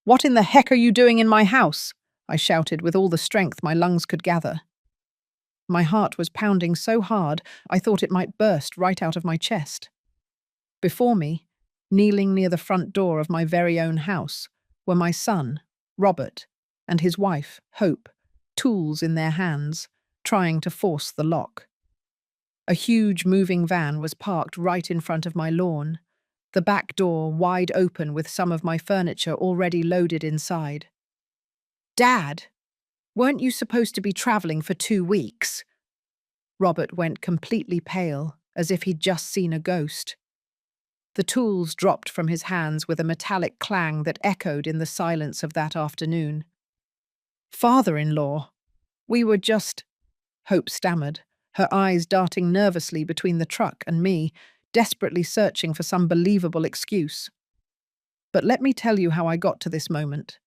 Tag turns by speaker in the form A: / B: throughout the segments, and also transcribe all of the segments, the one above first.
A: "What in the heck are you doing in my house?" I shouted with all the strength my lungs could gather. My heart was pounding so hard I thought it might burst right out of my chest. Before me, kneeling near the front door of my very own house, were my son, Robert, and his wife, Hope, tools in their hands, trying to force the lock. A huge moving van was parked right in front of my lawn, the back door wide open with some of my furniture already loaded inside. "Dad, weren't you supposed to be traveling for 2 weeks?" Robert went completely pale, as if he'd just seen a ghost. The tools dropped from his hands with a metallic clang that echoed in the silence of that afternoon. "Father-in-law, we were just—" Hope stammered, her eyes darting nervously between the truck and me, desperately searching for some believable excuse. But let me tell you how I got to this moment.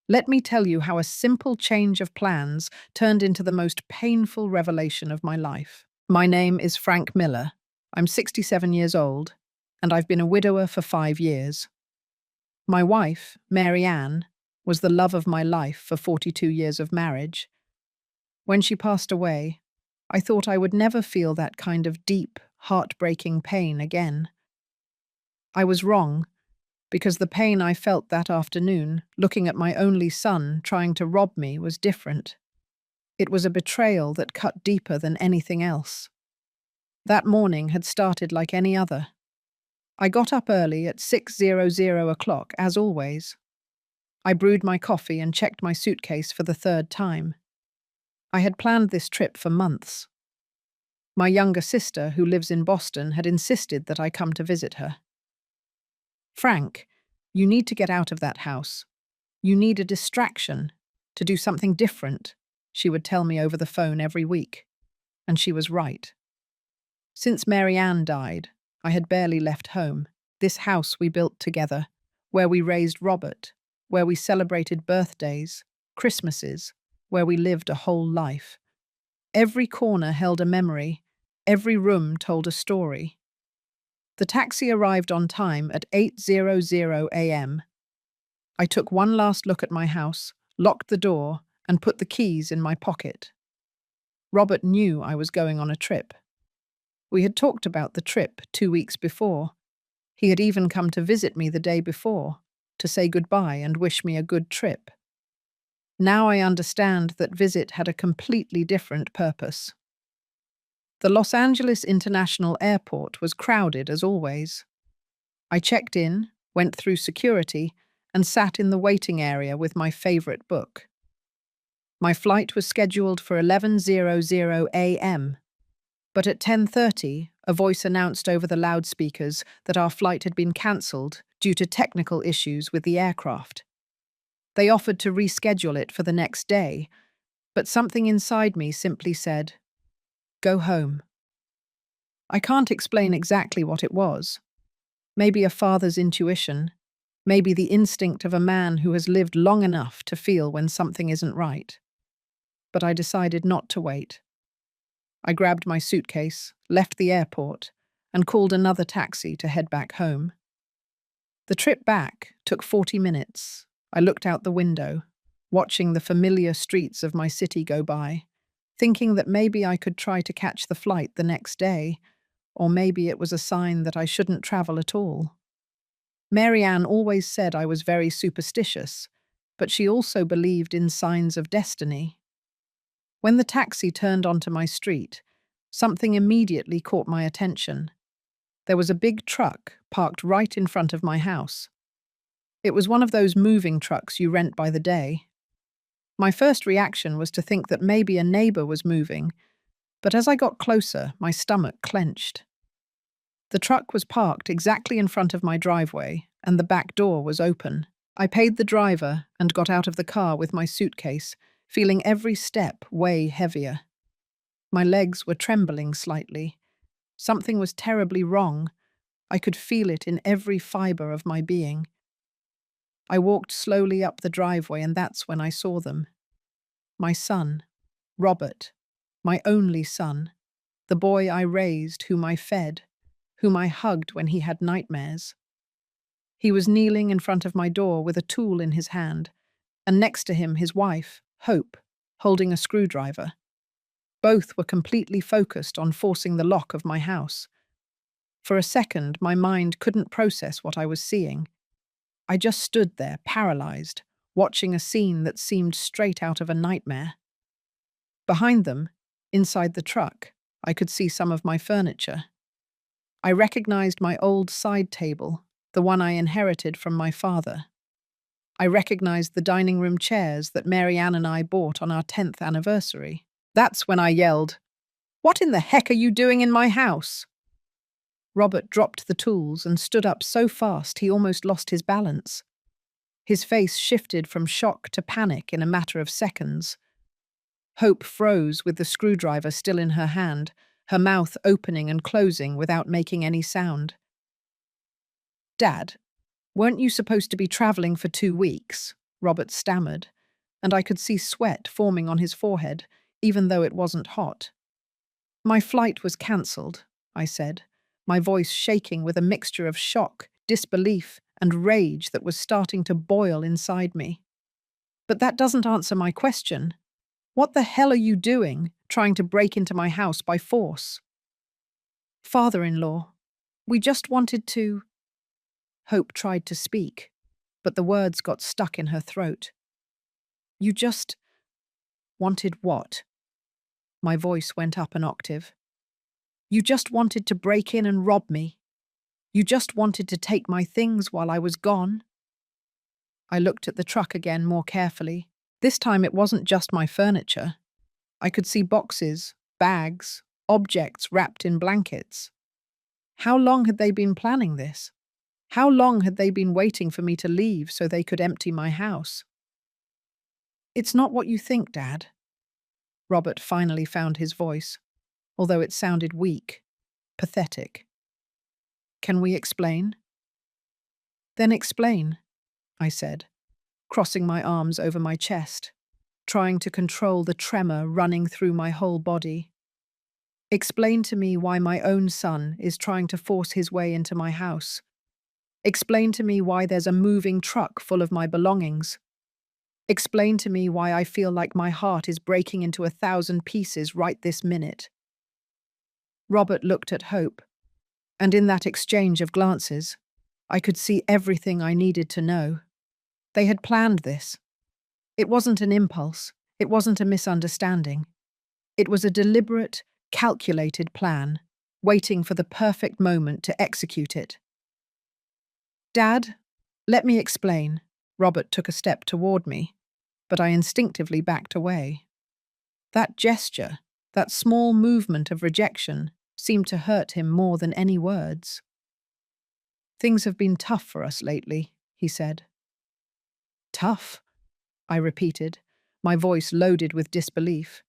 A: Let me tell you how a simple change of plans turned into the most painful revelation of my life. My name is Frank Miller. I'm 67 years old, and I've been a widower for 5 years. My wife, Mary Ann, was the love of my life for 42 years of marriage. When she passed away, I thought I would never feel that kind of deep, heartbreaking pain again. I was wrong, because the pain I felt that afternoon, looking at my only son trying to rob me, was different. It was a betrayal that cut deeper than anything else. That morning had started like any other. I got up early at 6:00 o'clock, as always. I brewed my coffee and checked my suitcase for the third time. I had planned this trip for months. My younger sister, who lives in Boston, had insisted that I come to visit her. "Frank, you need to get out of that house. You need a distraction, to do something different," she would tell me over the phone every week. And she was right. Since Mary Ann died, I had barely left home, this house we built together, where we raised Robert, where we celebrated birthdays, Christmases, where we lived a whole life. Every corner held a memory, every room told a story. The taxi arrived on time at 8:00 a.m. I took one last look at my house, locked the door, and put the keys in my pocket. Robert knew I was going on a trip. We had talked about the trip 2 weeks before. He had even come to visit me the day before, to say goodbye and wish me a good trip. Now I understand that visit had a completely different purpose. The Los Angeles International Airport was crowded as always. I checked in, went through security, and sat in the waiting area with my favorite book. My flight was scheduled for 11:00 a.m., but at 10:30, a voice announced over the loudspeakers that our flight had been cancelled due to technical issues with the aircraft. They offered to reschedule it for the next day, but something inside me simply said, "Go home." I can't explain exactly what it was. Maybe a father's intuition, maybe the instinct of a man who has lived long enough to feel when something isn't right. But I decided not to wait. I grabbed my suitcase, left the airport, and called another taxi to head back home. The trip back took 40 minutes. I looked out the window, watching the familiar streets of my city go by, thinking that maybe I could try to catch the flight the next day, or maybe it was a sign that I shouldn't travel at all. Mary Ann always said I was very superstitious, but she also believed in signs of destiny. When the taxi turned onto my street, something immediately caught my attention. There was a big truck parked right in front of my house. It was one of those moving trucks you rent by the day. My first reaction was to think that maybe a neighbor was moving, but as I got closer, my stomach clenched. The truck was parked exactly in front of my driveway, and the back door was open. I paid the driver and got out of the car with my suitcase, feeling every step way heavier. My legs were trembling slightly. Something was terribly wrong. I could feel it in every fiber of my being. I walked slowly up the driveway, and that's when I saw them. My son, Robert, my only son, the boy I raised, whom I fed, whom I hugged when he had nightmares. He was kneeling in front of my door with a tool in his hand, and next to him his wife, Hope, holding a screwdriver. Both were completely focused on forcing the lock of my house. For a second, my mind couldn't process what I was seeing. I just stood there, paralyzed, watching a scene that seemed straight out of a nightmare. Behind them, inside the truck, I could see some of my furniture. I recognized my old side table, the one I inherited from my father. I recognized the dining room chairs that Mary Ann and I bought on our 10th anniversary. That's when I yelled, "What in the heck are you doing in my house?" Robert dropped the tools and stood up so fast he almost lost his balance. His face shifted from shock to panic in a matter of seconds. Hope froze with the screwdriver still in her hand, her mouth opening and closing without making any sound. "Dad, weren't you supposed to be traveling for 2 weeks?" Robert stammered, and I could see sweat forming on his forehead, even though it wasn't hot. "My flight was cancelled," I said, my voice shaking with a mixture of shock, disbelief, and rage that was starting to boil inside me. "But that doesn't answer my question. What the hell are you doing, trying to break into my house by force?" "Father-in-law, we just wanted to—" Hope tried to speak, but the words got stuck in her throat. "You just wanted what?" My voice went up an octave. "You just wanted to break in and rob me. You just wanted to take my things while I was gone." I looked at the truck again more carefully. This time it wasn't just my furniture. I could see boxes, bags, objects wrapped in blankets. How long had they been planning this? How long had they been waiting for me to leave so they could empty my house? "It's not what you think, Dad." Robert finally found his voice, although it sounded weak, pathetic. "Can we explain?" "Then explain," I said, crossing my arms over my chest, trying to control the tremor running through my whole body. "Explain to me why my own son is trying to force his way into my house. Explain to me why there's a moving truck full of my belongings. Explain to me why I feel like my heart is breaking into 1,000 pieces right this minute." Robert looked at Hope, and in that exchange of glances, I could see everything I needed to know. They had planned this. It wasn't an impulse. It wasn't a misunderstanding. It was a deliberate, calculated plan, waiting for the perfect moment to execute it. "Dad, let me explain." Robert took a step toward me, but I instinctively backed away. That gesture, that small movement of rejection, seemed to hurt him more than any words. "Things have been tough for us lately," he said. "Tough?" I repeated, my voice loaded with disbelief.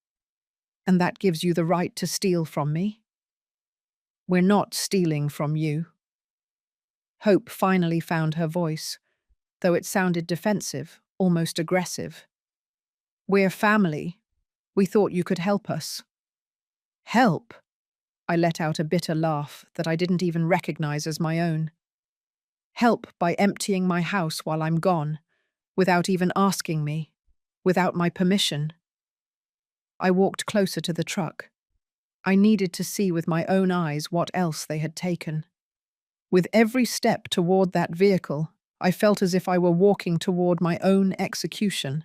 A: "And that gives you the right to steal from me?" "We're not stealing from you." Hope finally found her voice, though it sounded defensive, almost aggressive. "We're family. We thought you could help us." "Help?" I let out a bitter laugh that I didn't even recognize as my own. "Help by emptying my house while I'm gone, without even asking me, without my permission." I walked closer to the truck. I needed to see with my own eyes what else they had taken. With every step toward that vehicle, I felt as if I were walking toward my own execution.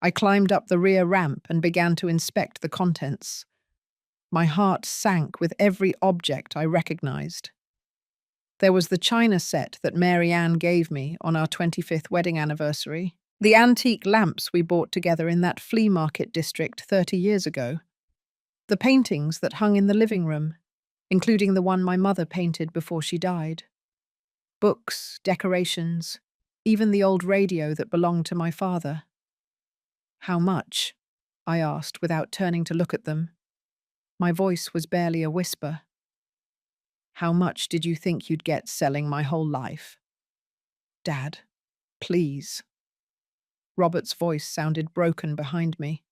A: I climbed up the rear ramp and began to inspect the contents. My heart sank with every object I recognized. There was the china set that Mary Ann gave me on our 25th wedding anniversary, the antique lamps we bought together in that flea market district 30 years ago, the paintings that hung in the living room, including the one my mother painted before she died, books, decorations, even the old radio that belonged to my father. "How much?" I asked without turning to look at them. My voice was barely a whisper. "How much did you think you'd get selling my whole life?" "Dad, please." Robert's voice sounded broken behind me.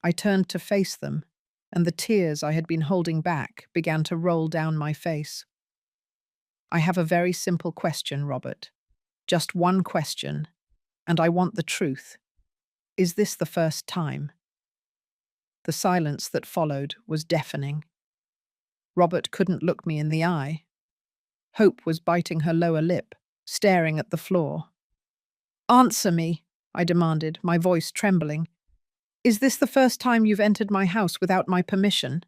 A: I turned to face them, and the tears I had been holding back began to roll down my face. I have a very simple question, Robert. Just one question, and I want the truth. Is this the first time? The silence that followed was deafening. Robert couldn't look me in the eye. Hope was biting her lower lip, staring at the floor. Answer me, I demanded, my voice trembling. Is this the first time you've entered my house without my permission?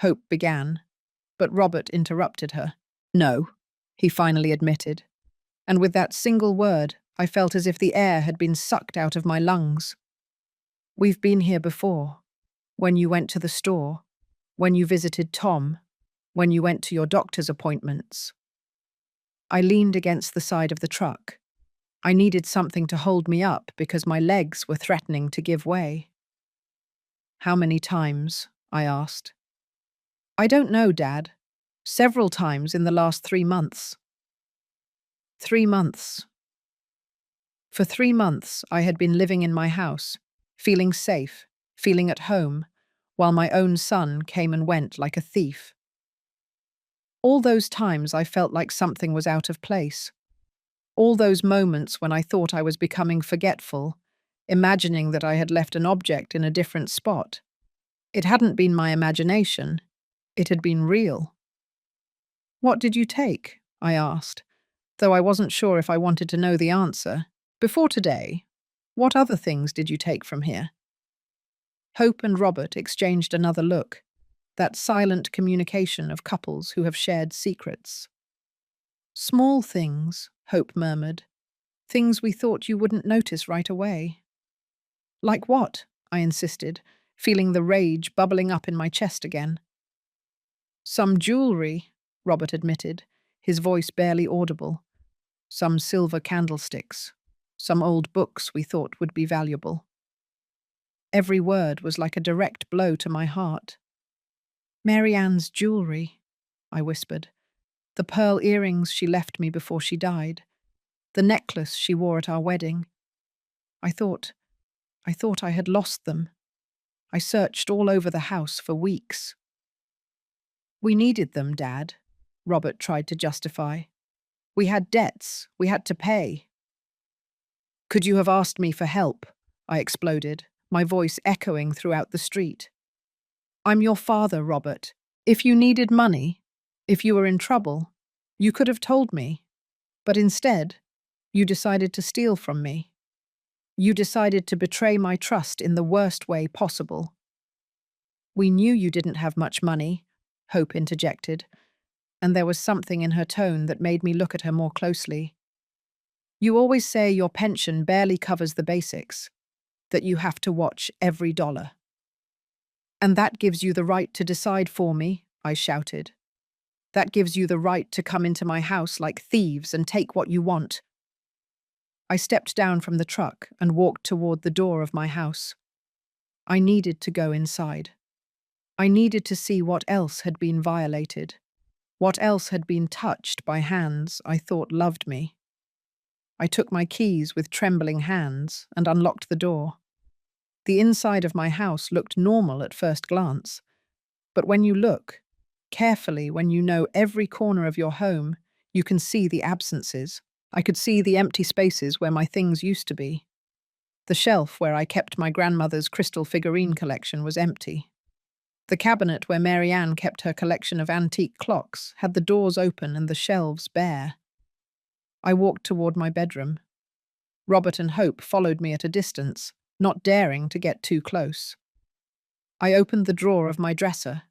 A: Hope began, but Robert interrupted her. No, he finally admitted, and with that single word, I felt as if the air had been sucked out of my lungs. We've been here before, when you went to the store, when you visited Tom, when you went to your doctor's appointments. I leaned against the side of the truck. I needed something to hold me up because my legs were threatening to give way. How many times? I asked. I don't know, Dad. Several times in the last 3 months. 3 months. For 3 months, I had been living in my house, feeling safe, feeling at home, while my own son came and went like a thief. All those times I felt like something was out of place. All those moments when I thought I was becoming forgetful, imagining that I had left an object in a different spot. It hadn't been my imagination. It had been real. What did you take? I asked, though I wasn't sure if I wanted to know the answer. Before today, what other things did you take from here? Hope and Robert exchanged another look, that silent communication of couples who have shared secrets. Small things, Hope murmured. Things we thought you wouldn't notice right away. Like what? I insisted, feeling the rage bubbling up in my chest again. Some jewelry, Robert admitted, his voice barely audible. Some silver candlesticks. Some old books we thought would be valuable. Every word was like a direct blow to my heart. Mary Ann's jewelry, I whispered. The pearl earrings she left me before she died. The necklace she wore at our wedding. I thought I had lost them. I searched all over the house for weeks. We needed them, Dad, Robert tried to justify. We had debts. We had to pay. Could you have asked me for help? I exploded, my voice echoing throughout the street. I'm your father, Robert. If you needed money, if you were in trouble, you could have told me. But instead, you decided to steal from me. You decided to betray my trust in the worst way possible. We knew you didn't have much money, Hope interjected, and there was something in her tone that made me look at her more closely. You always say your pension barely covers the basics, that you have to watch every dollar. And that gives you the right to decide for me, I shouted. That gives you the right to come into my house like thieves and take what you want. I stepped down from the truck and walked toward the door of my house. I needed to go inside. I needed to see what else had been violated, what else had been touched by hands I thought loved me. I took my keys with trembling hands and unlocked the door. The inside of my house looked normal at first glance, but when you look carefully, when you know every corner of your home, you can see the absences. I could see the empty spaces where my things used to be. The shelf where I kept my grandmother's crystal figurine collection was empty. The cabinet where Mary Ann kept her collection of antique clocks had the doors open and the shelves bare. I walked toward my bedroom. Robert and Hope followed me at a distance, not daring to get too close. I opened the drawer of my dresser,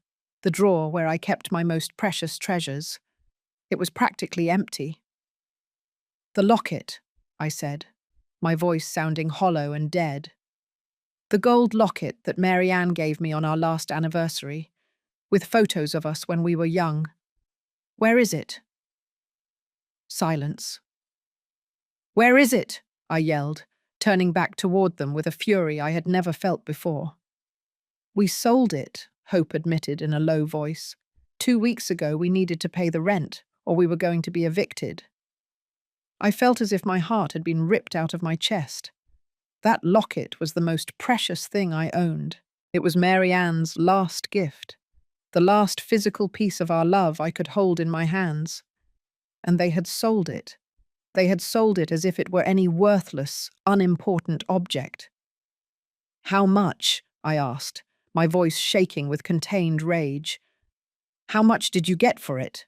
A: the drawer where I kept my most precious treasures. It was practically empty. The locket, I said, my voice sounding hollow and dead. The gold locket that Mary Ann gave me on our last anniversary, with photos of us when we were young. Where is it? Silence. Where is it? I yelled, turning back toward them with a fury I had never felt before. We sold it, Hope admitted in a low voice. 2 weeks ago we needed to pay the rent, or we were going to be evicted. I felt as if my heart had been ripped out of my chest. That locket was the most precious thing I owned. It was Mary Ann's last gift. the last physical piece of our love I could hold in my hands. And they had sold it. They had sold it as if it were any worthless, unimportant object. "How much?" I asked, my voice shaking with contained rage. "How much did you get for it?"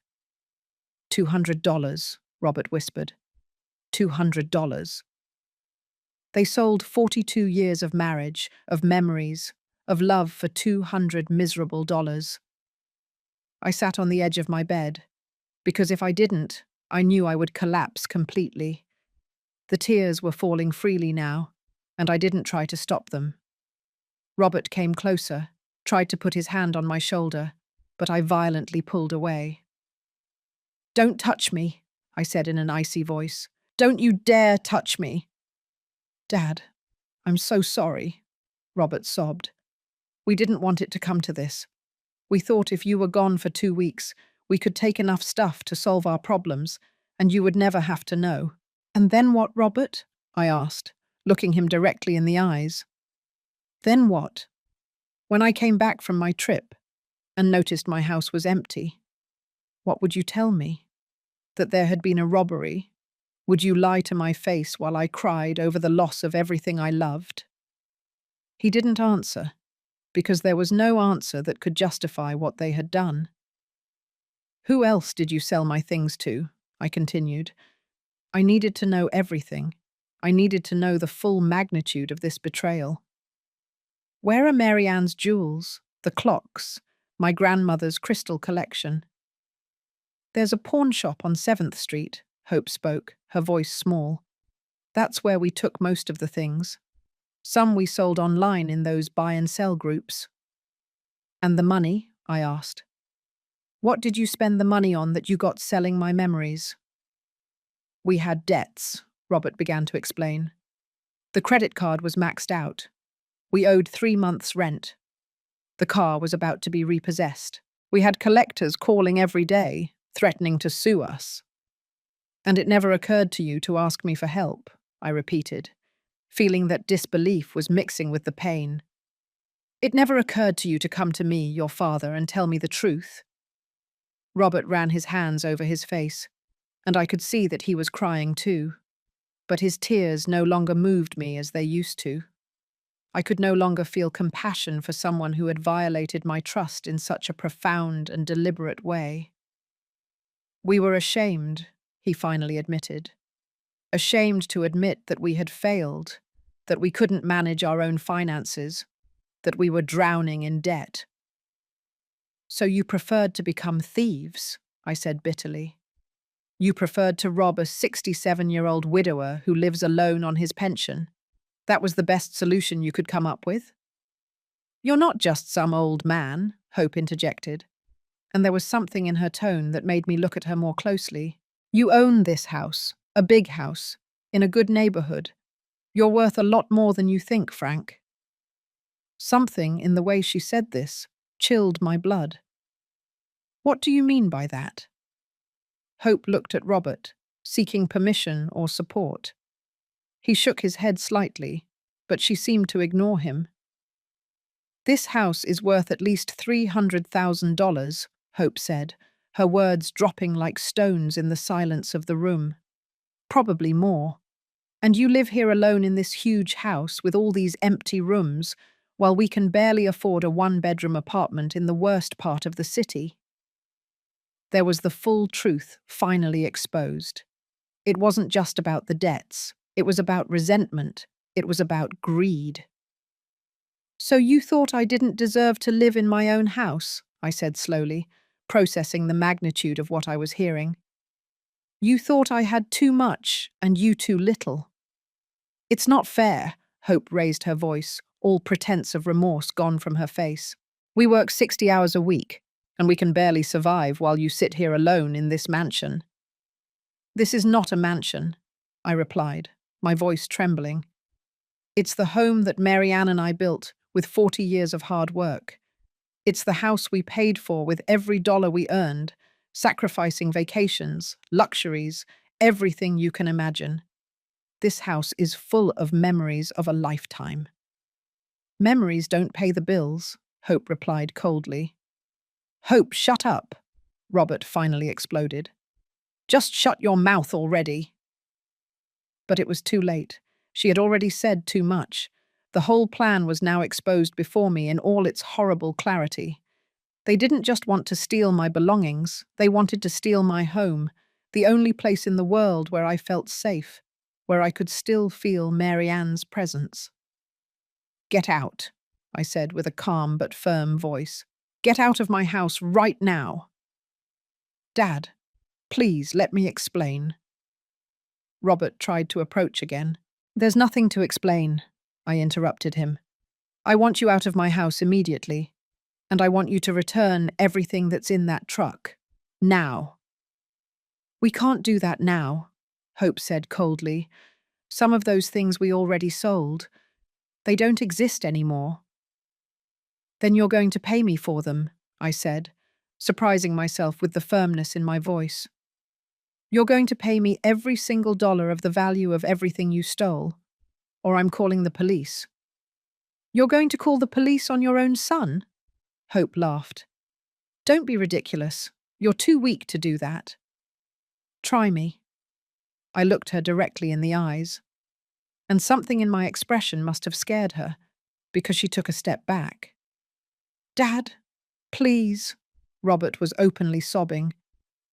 A: $200, Robert whispered. $200. They sold 42 years of marriage, of memories, of love for $200 miserable dollars. I sat on the edge of my bed, because if I didn't, I knew I would collapse completely. The tears were falling freely now, and I didn't try to stop them. Robert came closer, tried to put his hand on my shoulder, but I violently pulled away. "Don't touch me," I said in an icy voice. "Don't you dare touch me." "Dad, I'm so sorry," Robert sobbed. "We didn't want it to come to this. We thought if you were gone for 2 weeks, we could take enough stuff to solve our problems, and you would never have to know." "And then what, Robert?" I asked, looking him directly in the eyes. "Then what? When I came back from my trip and noticed my house was empty, what would you tell me? That there had been a robbery? Would you lie to my face while I cried over the loss of everything I loved?" He didn't answer, because there was no answer that could justify what they had done. "Who else did you sell my things to?" I continued. I needed to know everything. I needed to know the full magnitude of this betrayal. "Where are Mary Ann's jewels, the clocks, my grandmother's crystal collection?" "There's a pawn shop on 7th Street, Hope spoke, her voice small. "That's where we took most of the things. Some we sold online in those buy and sell groups." "And the money?" I asked. "What did you spend the money on that you got selling my memories?" "We had debts," Robert began to explain. "The credit card was maxed out. We owed 3 months' rent. The car was about to be repossessed. We had collectors calling every day, threatening to sue us." "And it never occurred to you to ask me for help," I repeated, feeling that disbelief was mixing with the pain. "It never occurred to you to come to me, your father, and tell me the truth?" Robert ran his hands over his face, and I could see that he was crying too. But his tears no longer moved me as they used to. I could no longer feel compassion for someone who had violated my trust in such a profound and deliberate way. "We were ashamed," he finally admitted. "Ashamed to admit that we had failed, that we couldn't manage our own finances, that we were drowning in debt." "So you preferred to become thieves," I said bitterly. "You preferred to rob a 67-year-old widower who lives alone on his pension. That was the best solution you could come up with?" "You're not just some old man," Hope interjected, and there was something in her tone that made me look at her more closely. "You own this house, a big house, in a good neighborhood. You're worth a lot more than you think, Frank." Something in the way she said this chilled my blood. "What do you mean by that?" Hope looked at Robert, seeking permission or support. He shook his head slightly, but she seemed to ignore him. "This house is worth at least $300,000, Hope said, her words dropping like stones in the silence of the room. "Probably more. And you live here alone in this huge house with all these empty rooms, while we can barely afford a one-bedroom apartment in the worst part of the city." There was the full truth finally exposed. It wasn't just about the debts. It was about resentment. It was about greed. "So you thought I didn't deserve to live in my own house?" I said slowly, processing the magnitude of what I was hearing. "You thought I had too much and you too little." "It's not fair," Hope raised her voice, all pretense of remorse gone from her face. "We work 60 hours a week, and we can barely survive while you sit here alone in this mansion." "This is not a mansion," I replied, my voice trembling. "It's the home that Mary Ann and I built with 40 years of hard work. It's the house we paid for with every dollar we earned, sacrificing vacations, luxuries, everything you can imagine. This house is full of memories of a lifetime." "Memories don't pay the bills," Hope replied coldly. Hope, shut up, Robert finally exploded. Just shut your mouth already. But it was too late. She had already said too much. The whole plan was now exposed before me in all its horrible clarity. They didn't just want to steal my belongings, they wanted to steal my home, the only place in the world where I felt safe, where I could still feel Mary Ann's presence. Get out, I said with a calm but firm voice. Get out of my house right now. Dad, please let me explain. Robert tried to approach again. There's nothing to explain, I interrupted him. I want you out of my house immediately, and I want you to return everything that's in that truck. Now. We can't do that now, Hope said coldly. Some of those things we already sold. They don't exist anymore. Then you're going to pay me for them, I said, surprising myself with the firmness in my voice. You're going to pay me every single dollar of the value of everything you stole, or I'm calling the police. You're going to call the police on your own son? Hope laughed. Don't be ridiculous. You're too weak to do that. Try me. I looked her directly in the eyes, and something in my expression must have scared her, because she took a step back. Dad, please, Robert was openly sobbing.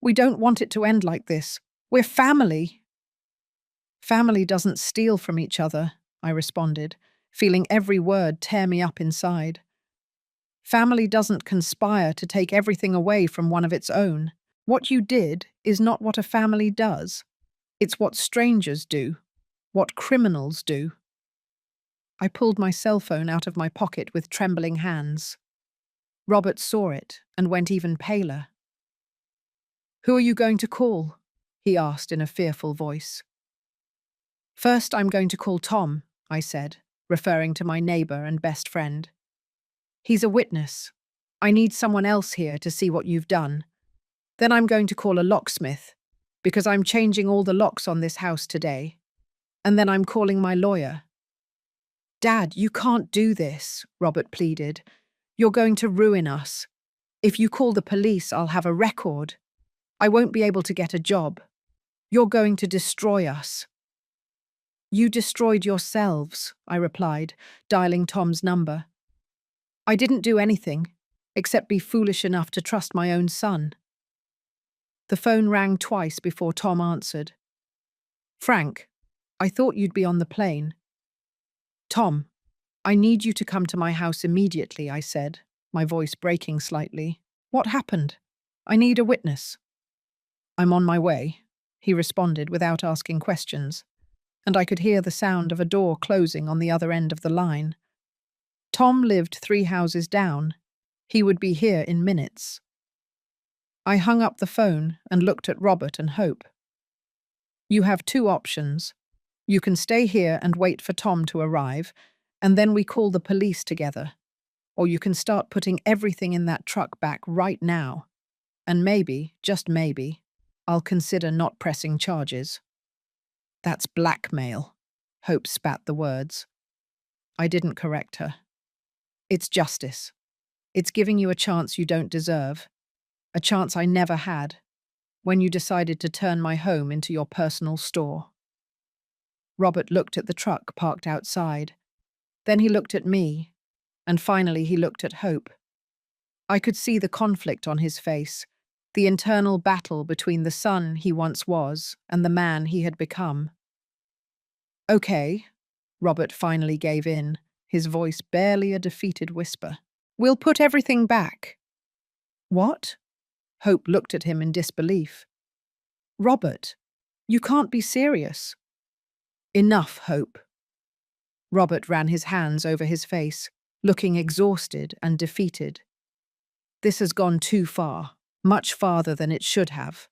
A: We don't want it to end like this. We're family. Family doesn't steal from each other, I responded, feeling every word tear me up inside. Family doesn't conspire to take everything away from one of its own. What you did is not what a family does. It's what strangers do, what criminals do. I pulled my cell phone out of my pocket with trembling hands. Robert saw it and went even paler. Who are you going to call? He asked in a fearful voice. First, I'm going to call Tom, I said, referring to my neighbor and best friend. He's a witness. I need someone else here to see what you've done. Then I'm going to call a locksmith, because I'm changing all the locks on this house today. And then I'm calling my lawyer. Dad, you can't do this, Robert pleaded. You're going to ruin us. If you call the police, I'll have a record. I won't be able to get a job. You're going to destroy us. You destroyed yourselves, I replied, dialing Tom's number. I didn't do anything, except be foolish enough to trust my own son. The phone rang twice before Tom answered. Frank, I thought you'd be on the plane. Tom, I need you to come to my house immediately, I said, my voice breaking slightly. What happened? I need a witness. I'm on my way, he responded without asking questions, and I could hear the sound of a door closing on the other end of the line. Tom lived 3 houses down. He would be here in minutes. I hung up the phone and looked at Robert and Hope. You have 2 options. You can stay here and wait for Tom to arrive, and then we call the police together. Or you can start putting everything in that truck back right now. And maybe, just maybe, I'll consider not pressing charges. That's blackmail, Hope spat the words. I didn't correct her. It's justice. It's giving you a chance you don't deserve. A chance I never had, when you decided to turn my home into your personal store. Robert looked at the truck parked outside. Then he looked at me, and finally he looked at Hope. I could see the conflict on his face, the internal battle between the son he once was and the man he had become. Okay, Robert finally gave in, his voice barely a defeated whisper. We'll put everything back. What? Hope looked at him in disbelief. Robert, you can't be serious. Enough, Hope. Robert ran his hands over his face, looking exhausted and defeated. This has gone too far, much farther than it should have.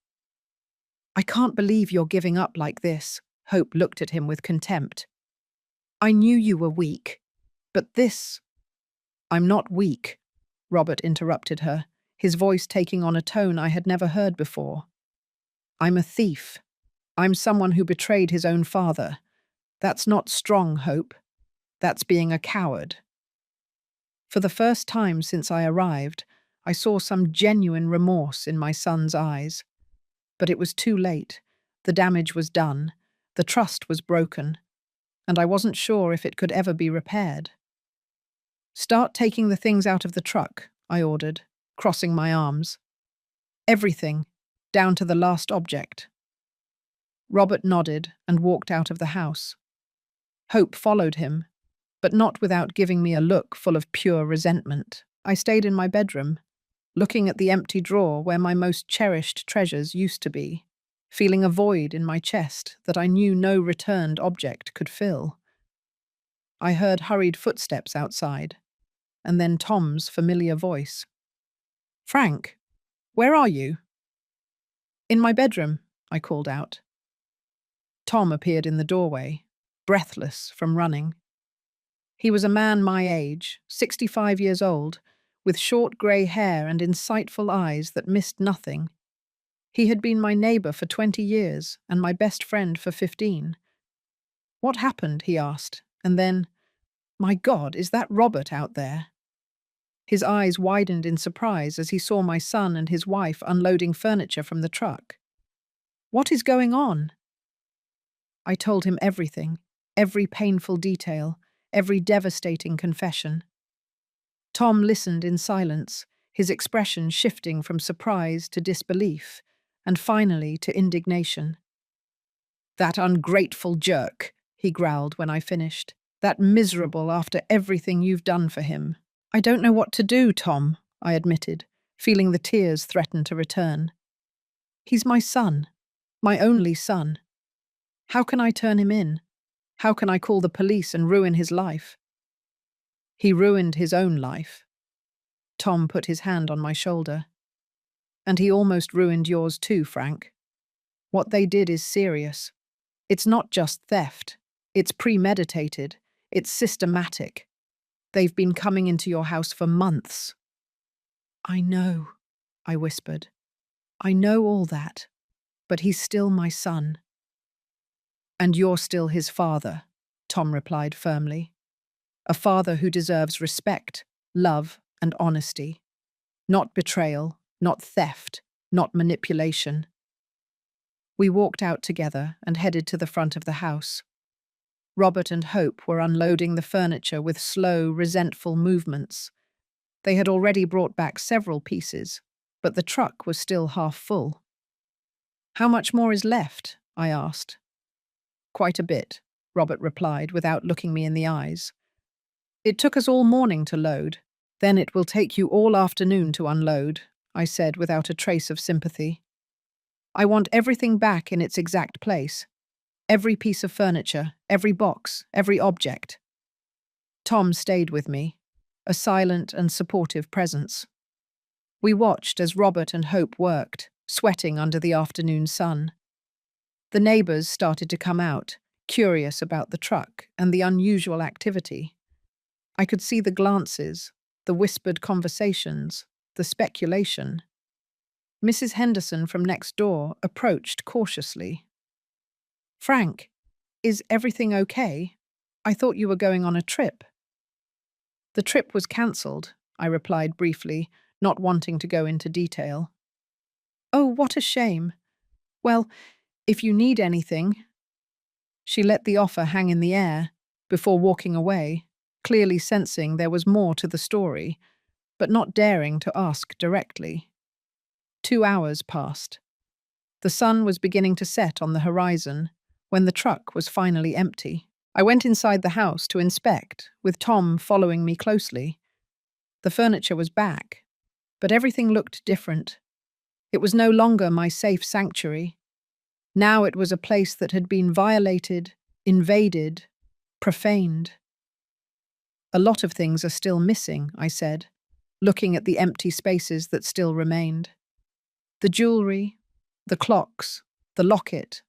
A: I can't believe you're giving up like this, Hope looked at him with contempt. I knew you were weak, but this… I'm not weak, Robert interrupted her, his voice taking on a tone I had never heard before. I'm a thief. I'm someone who betrayed his own father. That's not strong, Hope. That's being a coward. For the first time since I arrived, I saw some genuine remorse in my son's eyes. But it was too late. The damage was done. The trust was broken. And I wasn't sure if it could ever be repaired. "Start taking the things out of the truck," I ordered, crossing my arms. "Everything, down to the last object." Robert nodded and walked out of the house. Hope followed him, but not without giving me a look full of pure resentment. I stayed in my bedroom, looking at the empty drawer where my most cherished treasures used to be, feeling a void in my chest that I knew no returned object could fill. I heard hurried footsteps outside, and then Tom's familiar voice. "Frank, where are you?" "In my bedroom," I called out. Tom appeared in the doorway, breathless from running. He was a man my age, 65 years old, with short grey hair and insightful eyes that missed nothing. He had been my neighbour for 20 years and my best friend for 15. "What happened?" he asked, and then, "My God, is that Robert out there?" His eyes widened in surprise as he saw my son and his wife unloading furniture from the truck. "What is going on?" I told him everything, every painful detail, every devastating confession. Tom listened in silence, his expression shifting from surprise to disbelief, and finally to indignation. "That ungrateful jerk," he growled when I finished. "That miserable after everything you've done for him." "I don't know what to do, Tom," I admitted, feeling the tears threaten to return. "He's my son, my only son. How can I turn him in? How can I call the police and ruin his life?" "He ruined his own life." Tom put his hand on my shoulder. "And he almost ruined yours too, Frank. What they did is serious. It's not just theft. It's premeditated. It's systematic. They've been coming into your house for months." "I know," I whispered. "I know all that. But he's still my son." "And you're still his father," Tom replied firmly. "A father who deserves respect, love, and honesty. Not betrayal, not theft, not manipulation." We walked out together and headed to the front of the house. Robert and Hope were unloading the furniture with slow, resentful movements. They had already brought back several pieces, but the truck was still half full. "How much more is left?" I asked. "Quite a bit," Robert replied without looking me in the eyes. "It took us all morning to load. Then it will take you all afternoon to unload," I said without a trace of sympathy. "I want everything back in its exact place. Every piece of furniture, every box, every object." Tom stayed with me, a silent and supportive presence. We watched as Robert and Hope worked, sweating under the afternoon sun. The neighbours started to come out, curious about the truck and the unusual activity. I could see the glances, the whispered conversations, the speculation. Mrs. Henderson from next door approached cautiously. "Frank, is everything okay? I thought you were going on a trip." "The trip was cancelled," I replied briefly, not wanting to go into detail. "Oh, what a shame. Well, if you need anything—" She let the offer hang in the air before walking away, clearly sensing there was more to the story, but not daring to ask directly. 2 hours passed. The sun was beginning to set on the horizon when the truck was finally empty. I went inside the house to inspect, with Tom following me closely. The furniture was back, but everything looked different. It was no longer my safe sanctuary. Now it was a place that had been violated, invaded, profaned. "A lot of things are still missing," I said, looking at the empty spaces that still remained. "The jewellery, the clocks, the locket,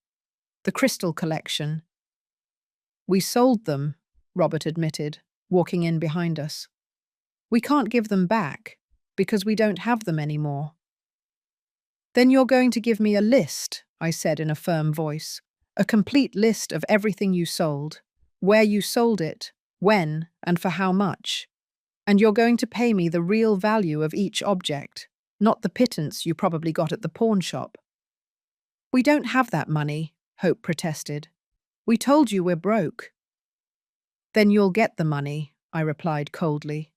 A: the crystal collection." "We sold them," Robert admitted, walking in behind us. "We can't give them back because we don't have them anymore." "Then you're going to give me a list," I said in a firm voice. "A complete list of everything you sold, where you sold it, when, and for how much. And you're going to pay me the real value of each object, not the pittance you probably got at the pawn shop. We don't have that money, Hope protested. We told you we're broke. Then you'll get the money, I replied coldly.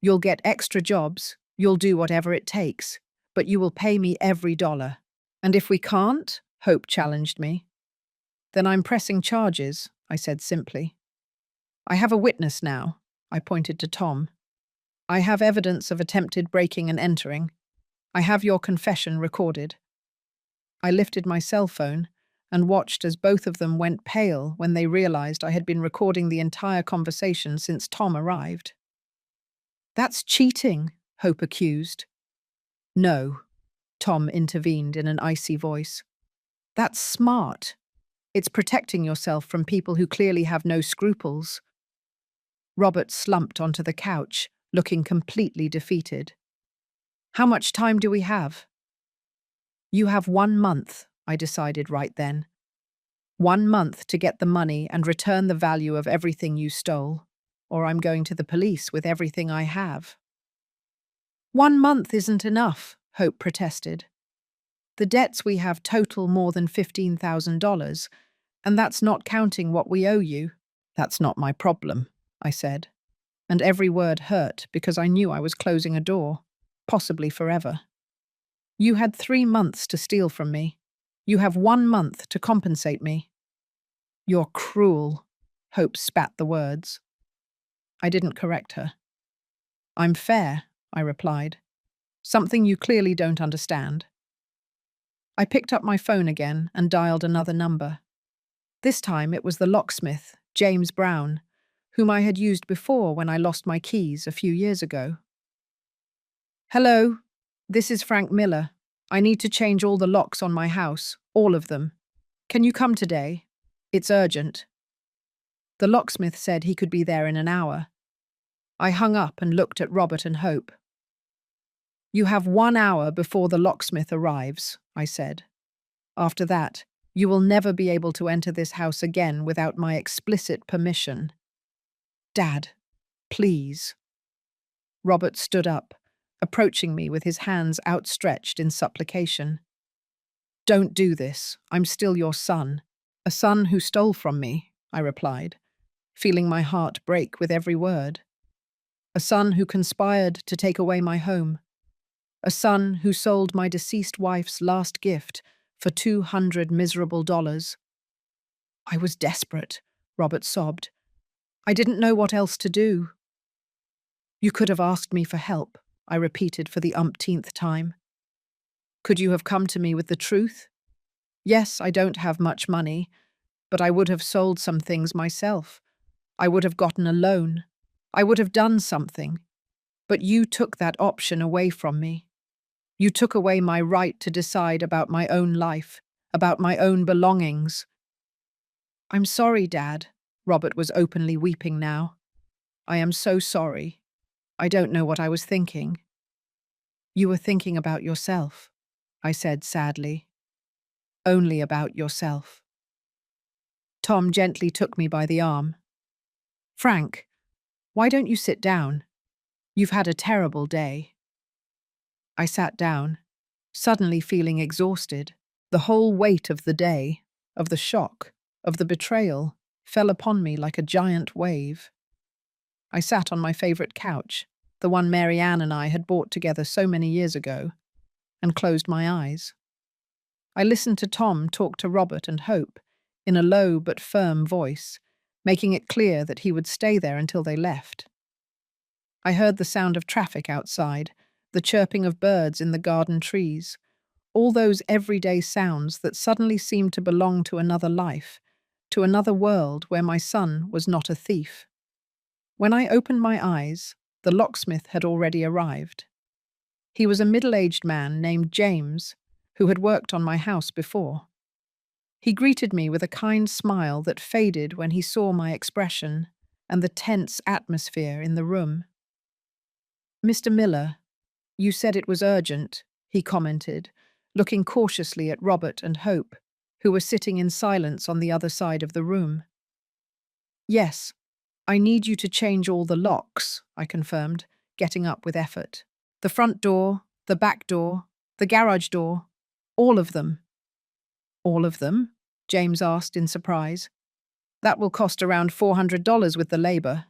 A: You'll get extra jobs, you'll do whatever it takes, but you will pay me every dollar. And if we can't, Hope challenged me. Then I'm pressing charges, I said simply. I have a witness now, I pointed to Tom. I have evidence of attempted breaking and entering. I have your confession recorded. I lifted my cell phone and watched as both of them went pale when they realized I had been recording the entire conversation since Tom arrived. That's cheating, Hope accused. No, Tom intervened in an icy voice. That's smart. It's protecting yourself from people who clearly have no scruples. Robert slumped onto the couch, looking completely defeated. How much time do we have? You have 1 month, I decided right then. 1 month to get the money and return the value of everything you stole, or I'm going to the police with everything I have. 1 month isn't enough, Hope protested. The debts we have total more than $15,000, and that's not counting what we owe you. That's not my problem, I said, and every word hurt because I knew I was closing a door, possibly forever. You had 3 months to steal from me. You have 1 month to compensate me. You're cruel, Hope spat the words. I didn't correct her. I'm fair, I replied. Something you clearly don't understand. I picked up my phone again and dialed another number. This time it was the locksmith, James Brown, whom I had used before when I lost my keys a few years ago. Hello, this is Frank Miller. I need to change all the locks on my house, all of them. Can you come today? It's urgent. The locksmith said he could be there in an hour. I hung up and looked at Robert and Hope. You have 1 hour before the locksmith arrives, I said. After that, you will never be able to enter this house again without my explicit permission. Dad, please. Robert stood up, approaching me with his hands outstretched in supplication. Don't do this. I'm still your son. A son who stole from me, I replied, feeling my heart break with every word. A son who conspired to take away my home. A son who sold my deceased wife's last gift for $200 miserable. I was desperate, Robert sobbed. I didn't know what else to do. You could have asked me for help, I repeated for the umpteenth time. Could you have come to me with the truth? Yes, I don't have much money, but I would have sold some things myself. I would have gotten a loan. I would have done something. But you took that option away from me. You took away my right to decide about my own life, about my own belongings. I'm sorry, Dad. Robert was openly weeping now. I am so sorry. I don't know what I was thinking. You were thinking about yourself, I said sadly. Only about yourself. Tom gently took me by the arm. Frank, why don't you sit down? You've had a terrible day. I sat down, suddenly feeling exhausted. The whole weight of the day, of the shock, of the betrayal, fell upon me like a giant wave. I sat on my favorite couch, the one Mary Ann and I had bought together so many years ago, and closed my eyes. I listened to Tom talk to Robert and Hope in a low but firm voice, making it clear that he would stay there until they left. I heard the sound of traffic outside, the chirping of birds in the garden trees, all those everyday sounds that suddenly seemed to belong to another life, to another world where my son was not a thief. When I opened my eyes, the locksmith had already arrived. He was a middle-aged man named James, who had worked on my house before. He greeted me with a kind smile that faded when he saw my expression and the tense atmosphere in the room. Mr. Miller, you said it was urgent, he commented, looking cautiously at Robert and Hope, who were sitting in silence on the other side of the room. Yes, I need you to change all the locks, I confirmed, getting up with effort. The front door, the back door, the garage door, all of them. All of them? James asked in surprise. That will cost around $400 with the labor.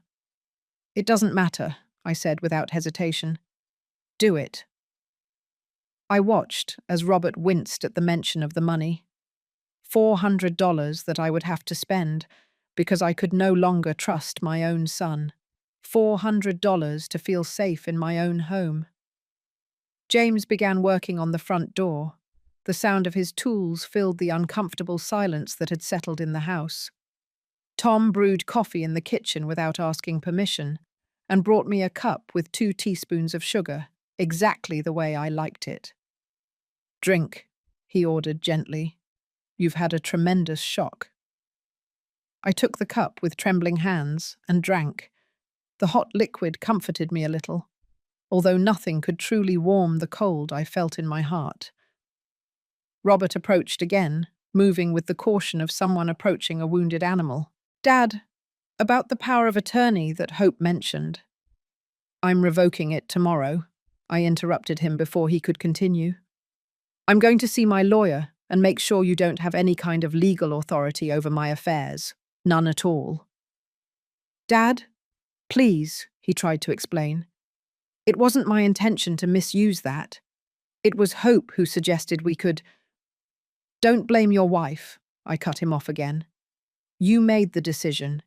A: It doesn't matter, I said without hesitation. Do it. I watched as Robert winced at the mention of the money. $400 that I would have to spend because I could no longer trust my own son. $400 to feel safe in my own home. James began working on the front door. The sound of his tools filled the uncomfortable silence that had settled in the house. Tom brewed coffee in the kitchen without asking permission and brought me a cup with 2 teaspoons of sugar, exactly the way I liked it. Drink, he ordered gently. You've had a tremendous shock. I took the cup with trembling hands and drank. The hot liquid comforted me a little, although nothing could truly warm the cold I felt in my heart. Robert approached again, moving with the caution of someone approaching a wounded animal. Dad, about the power of attorney that Hope mentioned. I'm revoking it tomorrow, I interrupted him before he could continue. I'm going to see my lawyer and make sure you don't have any kind of legal authority over my affairs. None at all. Dad, please, he tried to explain. It wasn't my intention to misuse that. It was Hope who suggested we could. Don't blame your wife, I cut him off again. You made the decision.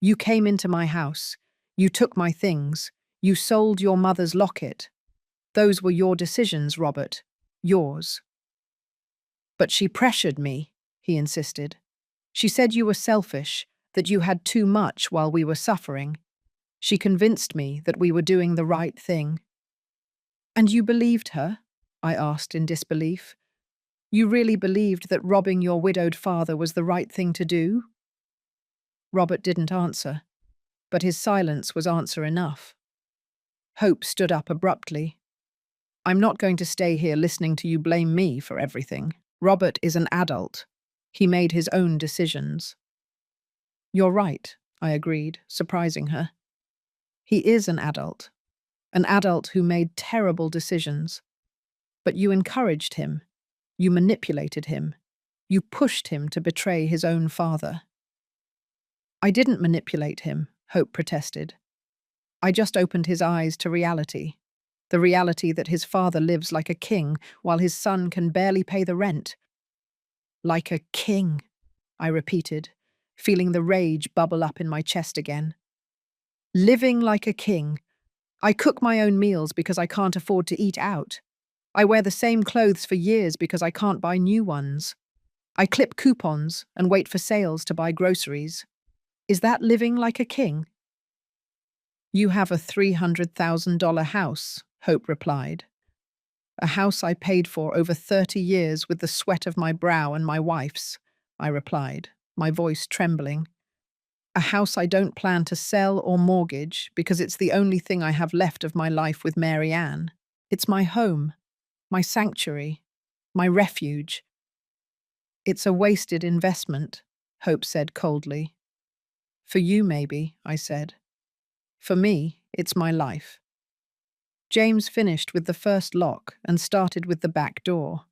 A: You came into my house. You took my things. You sold your mother's locket. Those were your decisions, Robert. Yours. But she pressured me, he insisted. She said you were selfish, that you had too much while we were suffering. She convinced me that we were doing the right thing. And you believed her? I asked in disbelief. You really believed that robbing your widowed father was the right thing to do? Robert didn't answer, but his silence was answer enough. Hope stood up abruptly. I'm not going to stay here listening to you blame me for everything. Robert is an adult. He made his own decisions. You're right, I agreed, surprising her. He is an adult who made terrible decisions. But you encouraged him. You manipulated him. You pushed him to betray his own father. I didn't manipulate him, Hope protested. I just opened his eyes to reality. The reality that his father lives like a king while his son can barely pay the rent. Like a king, I repeated, feeling the rage bubble up in my chest again. Living like a king. I cook my own meals because I can't afford to eat out. I wear the same clothes for years because I can't buy new ones. I clip coupons and wait for sales to buy groceries. Is that living like a king? You have a $300,000 house, Hope replied. A house I paid for over 30 years with the sweat of my brow and my wife's, I replied, my voice trembling. A house I don't plan to sell or mortgage because it's the only thing I have left of my life with Mary Ann. It's my home, my sanctuary, my refuge. It's a wasted investment, Hope said coldly. For you, maybe, I said. For me, it's my life. James finished with the first lock and started with the back door.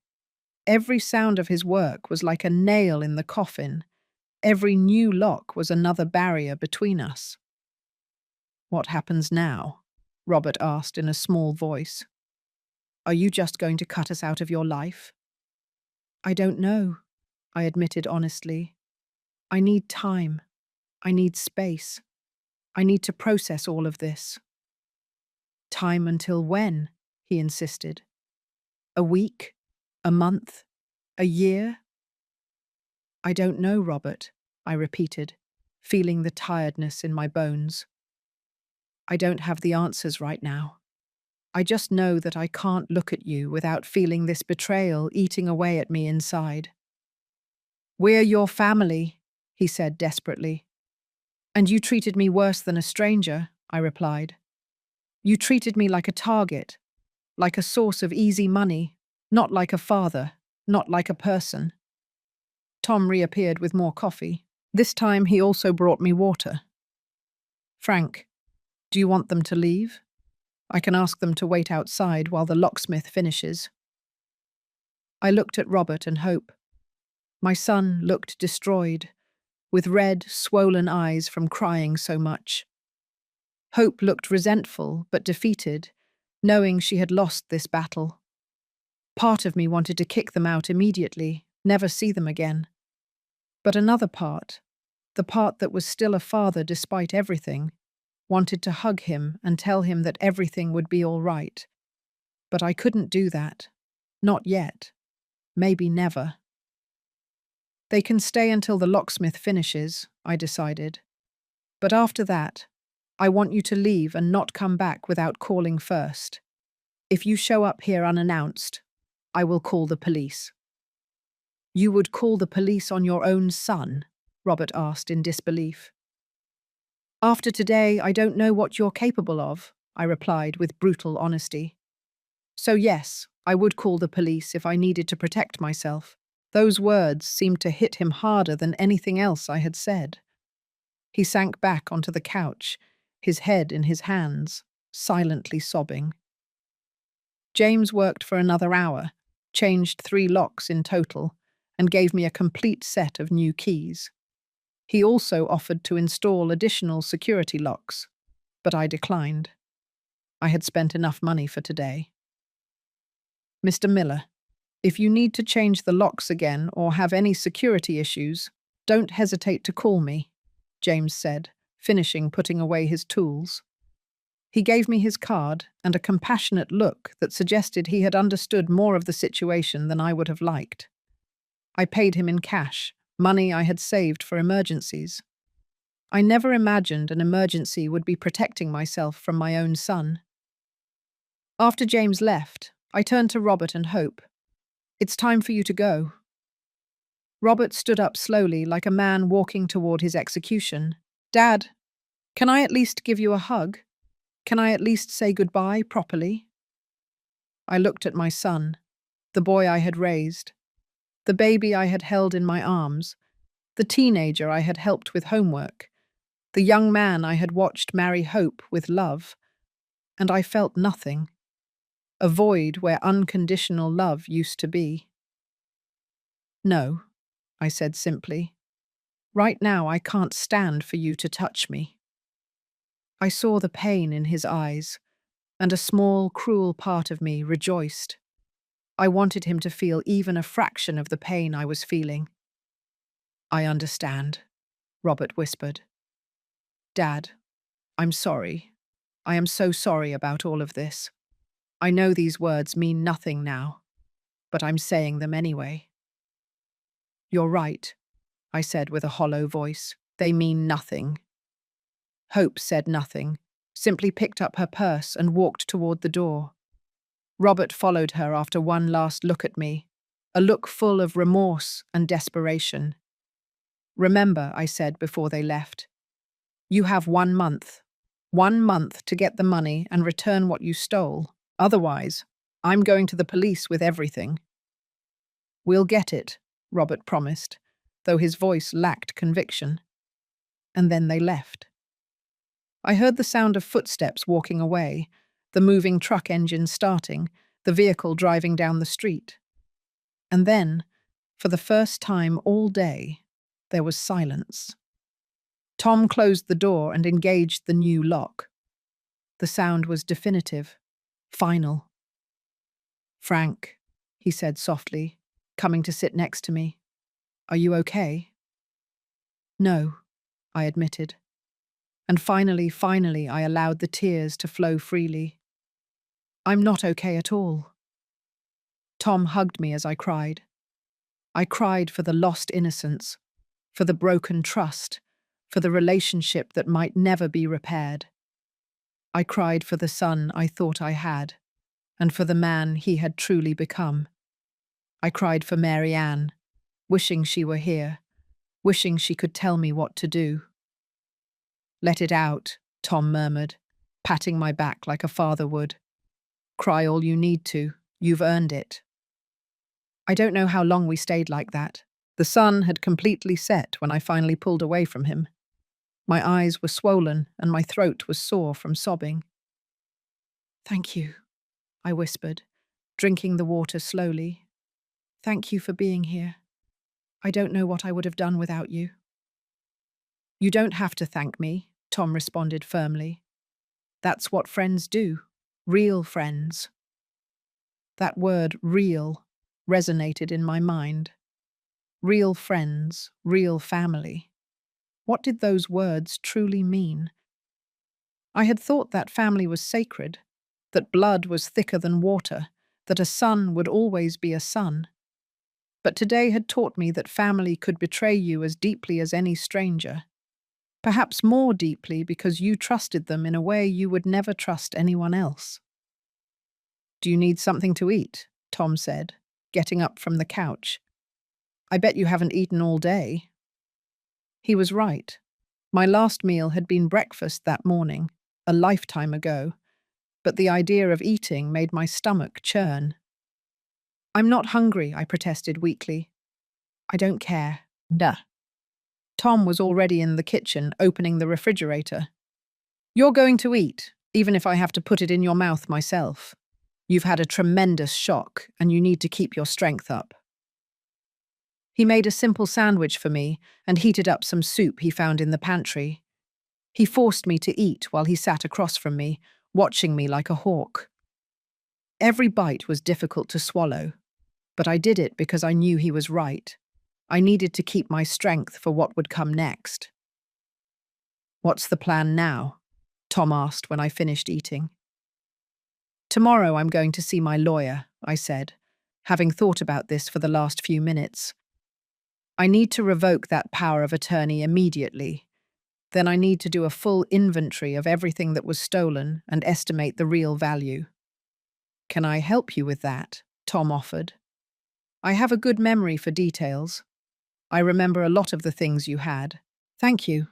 A: Every sound of his work was like a nail in the coffin. Every new lock was another barrier between us. What happens now? Robert asked in a small voice. Are you just going to cut us out of your life? I don't know, I admitted honestly. I need time. I need space. I need to process all of this. Time until when? He insisted. A week? A month? A year? I don't know, Robert, I repeated, feeling the tiredness in my bones. I don't have the answers right now. I just know that I can't look at you without feeling this betrayal eating away at me inside. We're your family, he said desperately. And you treated me worse than a stranger, I replied. You treated me like a target, like a source of easy money, not like a father, not like a person. Tom reappeared with more coffee. This time he also brought me water. Frank, do you want them to leave? I can ask them to wait outside while the locksmith finishes. I looked at Robert and Hope. My son looked destroyed, with red, swollen eyes from crying so much. Hope looked resentful but defeated, knowing she had lost this battle. Part of me wanted to kick them out immediately, never see them again. But another part, the part that was still a father despite everything, wanted to hug him and tell him that everything would be all right. But I couldn't do that. Not yet. Maybe never. They can stay until the locksmith finishes, I decided. But after that, I want you to leave and not come back without calling first. If you show up here unannounced, I will call the police. You would call the police on your own son? Robert asked in disbelief. After today, I don't know what you're capable of, I replied with brutal honesty. So yes, I would call the police if I needed to protect myself. Those words seemed to hit him harder than anything else I had said. He sank back onto the couch, his head in his hands, silently sobbing. James worked for another hour, changed 3 locks in total, and gave me a complete set of new keys. He also offered to install additional security locks, but I declined. I had spent enough money for today. Mr. Miller, if you need to change the locks again or have any security issues, don't hesitate to call me, James said, finishing putting away his tools. He gave me his card and a compassionate look that suggested he had understood more of the situation than I would have liked. I paid him in cash, money I had saved for emergencies. I never imagined an emergency would be protecting myself from my own son. After James left, I turned to Robert and Hope. It's time for you to go. Robert stood up slowly like a man walking toward his execution. Dad, can I at least give you a hug? Can I at least say goodbye properly? I looked at my son, the boy I had raised, the baby I had held in my arms, the teenager I had helped with homework, the young man I had watched marry Hope with love, and I felt nothing, a void where unconditional love used to be. No, I said simply. Right now I can't stand for you to touch me. I saw the pain in his eyes, and a small, cruel part of me rejoiced. I wanted him to feel even a fraction of the pain I was feeling. I understand, Robert whispered. Dad, I'm sorry. I am so sorry about all of this. I know these words mean nothing now, but I'm saying them anyway. You're right, I said with a hollow voice. They mean nothing. Hope said nothing, simply picked up her purse and walked toward the door. Robert followed her after one last look at me, a look full of remorse and desperation. Remember, I said before they left, you have 1 month. 1 month to get the money and return what you stole. Otherwise, I'm going to the police with everything. We'll get it, Robert promised, though his voice lacked conviction. And then they left. I heard the sound of footsteps walking away, the moving truck engine starting, the vehicle driving down the street. And then, for the first time all day, there was silence. Tom closed the door and engaged the new lock. The sound was definitive, final. Frank, he said softly, coming to sit next to me. Are you okay? No, I admitted. And finally, I allowed the tears to flow freely. I'm not okay at all. Tom hugged me as I cried. I cried for the lost innocence, for the broken trust, for the relationship that might never be repaired. I cried for the son I thought I had, and for the man he had truly become. I cried for Mary Ann, wishing she were here, wishing she could tell me what to do. Let it out, Tom murmured, patting my back like a father would. Cry all you need to, you've earned it. I don't know how long we stayed like that. The sun had completely set when I finally pulled away from him. My eyes were swollen and my throat was sore from sobbing. "Thank you," I whispered, drinking the water slowly. "Thank you for being here. I don't know what I would have done without you." "You don't have to thank me," Tom responded firmly. "That's what friends do. Real friends." That word, real, resonated in my mind. Real friends, real family. What did those words truly mean? I had thought that family was sacred, that blood was thicker than water, that a son would always be a son. But today had taught me that family could betray you as deeply as any stranger. Perhaps more deeply because you trusted them in a way you would never trust anyone else. "Do you need something to eat?" Tom said, getting up from the couch. "I bet you haven't eaten all day." He was right. My last meal had been breakfast that morning, a lifetime ago, but the idea of eating made my stomach churn. "I'm not hungry," I protested weakly. "I don't care." Duh. Tom was already in the kitchen, opening the refrigerator. "You're going to eat, even if I have to put it in your mouth myself. You've had a tremendous shock, and you need to keep your strength up." He made a simple sandwich for me and heated up some soup he found in the pantry. He forced me to eat while he sat across from me, watching me like a hawk. Every bite was difficult to swallow, but I did it because I knew he was right. I needed to keep my strength for what would come next. "What's the plan now?" Tom asked when I finished eating. "Tomorrow I'm going to see my lawyer," I said, having thought about this for the last few minutes. "I need to revoke that power of attorney immediately. Then I need to do a full inventory of everything that was stolen and estimate the real value." "Can I help you with that?" Tom offered. "I have a good memory for details. I remember a lot of the things you had." "Thank you,"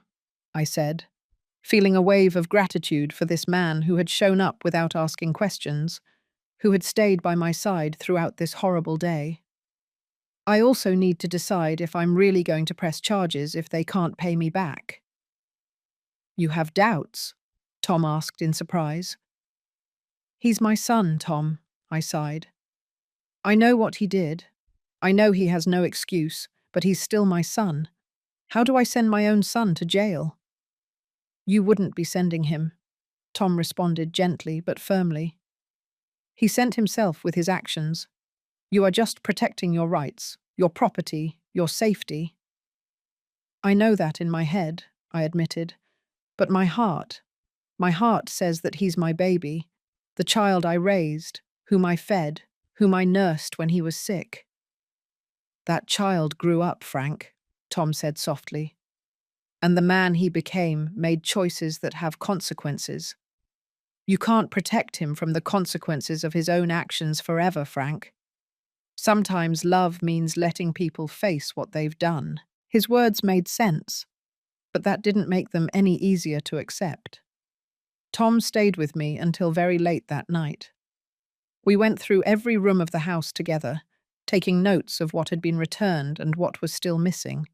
A: I said, feeling a wave of gratitude for this man who had shown up without asking questions, who had stayed by my side throughout this horrible day. "I also need to decide if I'm really going to press charges if they can't pay me back." "You have doubts?" Tom asked in surprise. "He's my son, Tom," I sighed. "I know what he did. I know he has no excuse, but he's still my son. How do I send my own son to jail?" "You wouldn't be sending him," Tom responded gently but firmly. "He sent himself with his actions. You are just protecting your rights, your property, your safety." "I know that in my head," I admitted, "but my heart says that he's my baby, the child I raised, whom I fed, whom I nursed when he was sick." "That child grew up, Frank," Tom said softly. "And the man he became made choices that have consequences. You can't protect him from the consequences of his own actions forever, Frank. Sometimes love means letting people face what they've done." His words made sense, but that didn't make them any easier to accept. Tom stayed with me until very late that night. We went through every room of the house together, taking notes of what had been returned and what was still missing.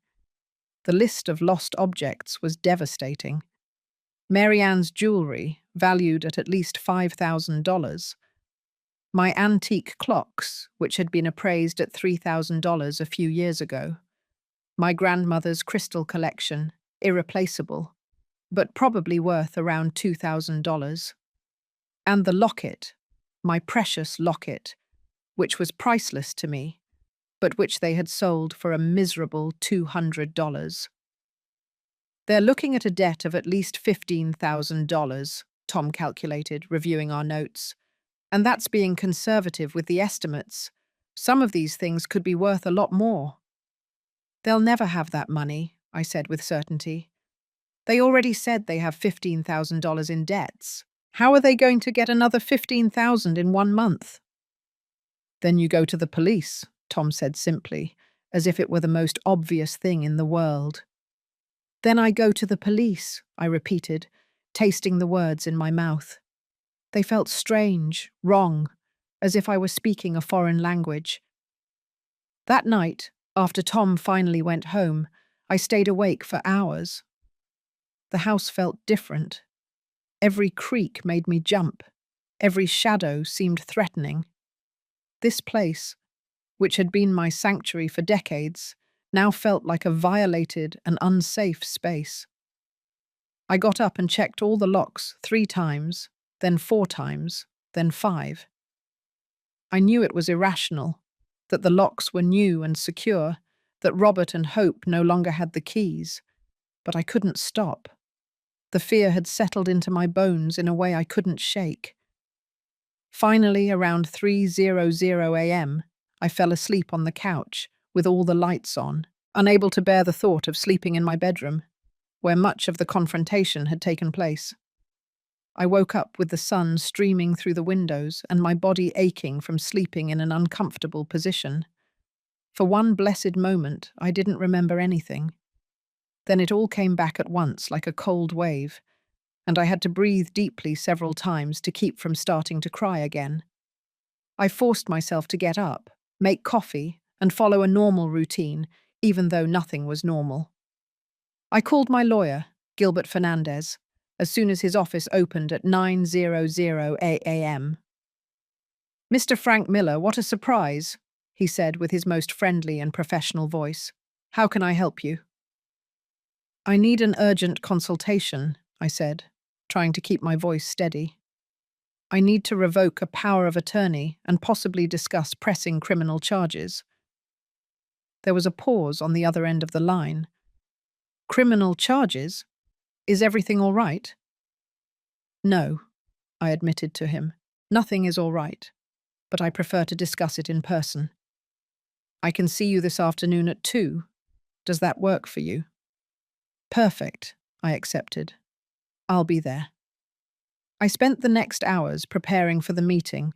A: The list of lost objects was devastating. Mary Ann's jewellery, valued at least $5,000. My antique clocks, which had been appraised at $3,000 a few years ago. My grandmother's crystal collection, irreplaceable, but probably worth around $2,000. And the locket, my precious locket, which was priceless to me, but which they had sold for a miserable $200. "They're looking at a debt of at least $15,000, Tom calculated, reviewing our notes. "And that's being conservative with the estimates. Some of these things could be worth a lot more." "They'll never have that money," I said with certainty. "They already said they have $15,000 in debts. How are they going to get another $15,000 in 1 month?" "Then you go to the police," Tom said simply, as if it were the most obvious thing in the world. "Then I go to the police," I repeated, tasting the words in my mouth. They felt strange, wrong, as if I were speaking a foreign language. That night, after Tom finally went home, I stayed awake for hours. The house felt different. Every creak made me jump. Every shadow seemed threatening. This place, which had been my sanctuary for decades, now felt like a violated and unsafe space. I got up and checked all the locks 3 times, then 4 times, then 5. I knew it was irrational, that the locks were new and secure, that Robert and Hope no longer had the keys, but I couldn't stop. The fear had settled into my bones in a way I couldn't shake. Finally, around 3:00 a.m., I fell asleep on the couch, with all the lights on, unable to bear the thought of sleeping in my bedroom, where much of the confrontation had taken place. I woke up with the sun streaming through the windows and my body aching from sleeping in an uncomfortable position. For one blessed moment, I didn't remember anything. Then it all came back at once like a cold wave, and I had to breathe deeply several times to keep from starting to cry again. I forced myself to get up, make coffee, and follow a normal routine, even though nothing was normal. I called my lawyer, Gilbert Fernandez, as soon as his office opened at 9:00 a.m. "Mr. Frank Miller, what a surprise," he said with his most friendly and professional voice. "How can I help you?" "I need an urgent consultation," I said, trying to keep my voice steady. "I need to revoke a power of attorney and possibly discuss pressing criminal charges." There was a pause on the other end of the line. "Criminal charges? Is everything all right?" "No," I admitted to him. "Nothing is all right, but I prefer to discuss it in person. I can see you this afternoon at 2. Does that work for you?" "Perfect," I accepted. "I'll be there." I spent the next hours preparing for the meeting.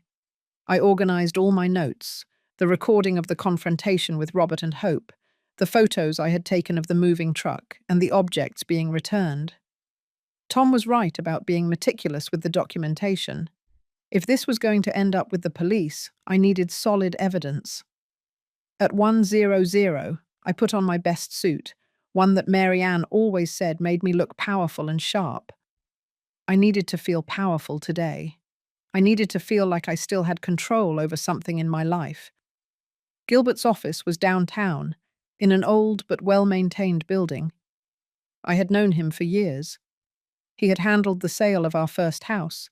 A: I organized all my notes, the recording of the confrontation with Robert and Hope, the photos I had taken of the moving truck, and the objects being returned. Tom was right about being meticulous with the documentation. If this was going to end up with the police, I needed solid evidence. At 1:00, I put on my best suit, one that Mary Ann always said made me look powerful and sharp. I needed to feel powerful today. I needed to feel like I still had control over something in my life. Gilbert's office was downtown, in an old but well-maintained building. I had known him for years. He had handled the sale of our first house.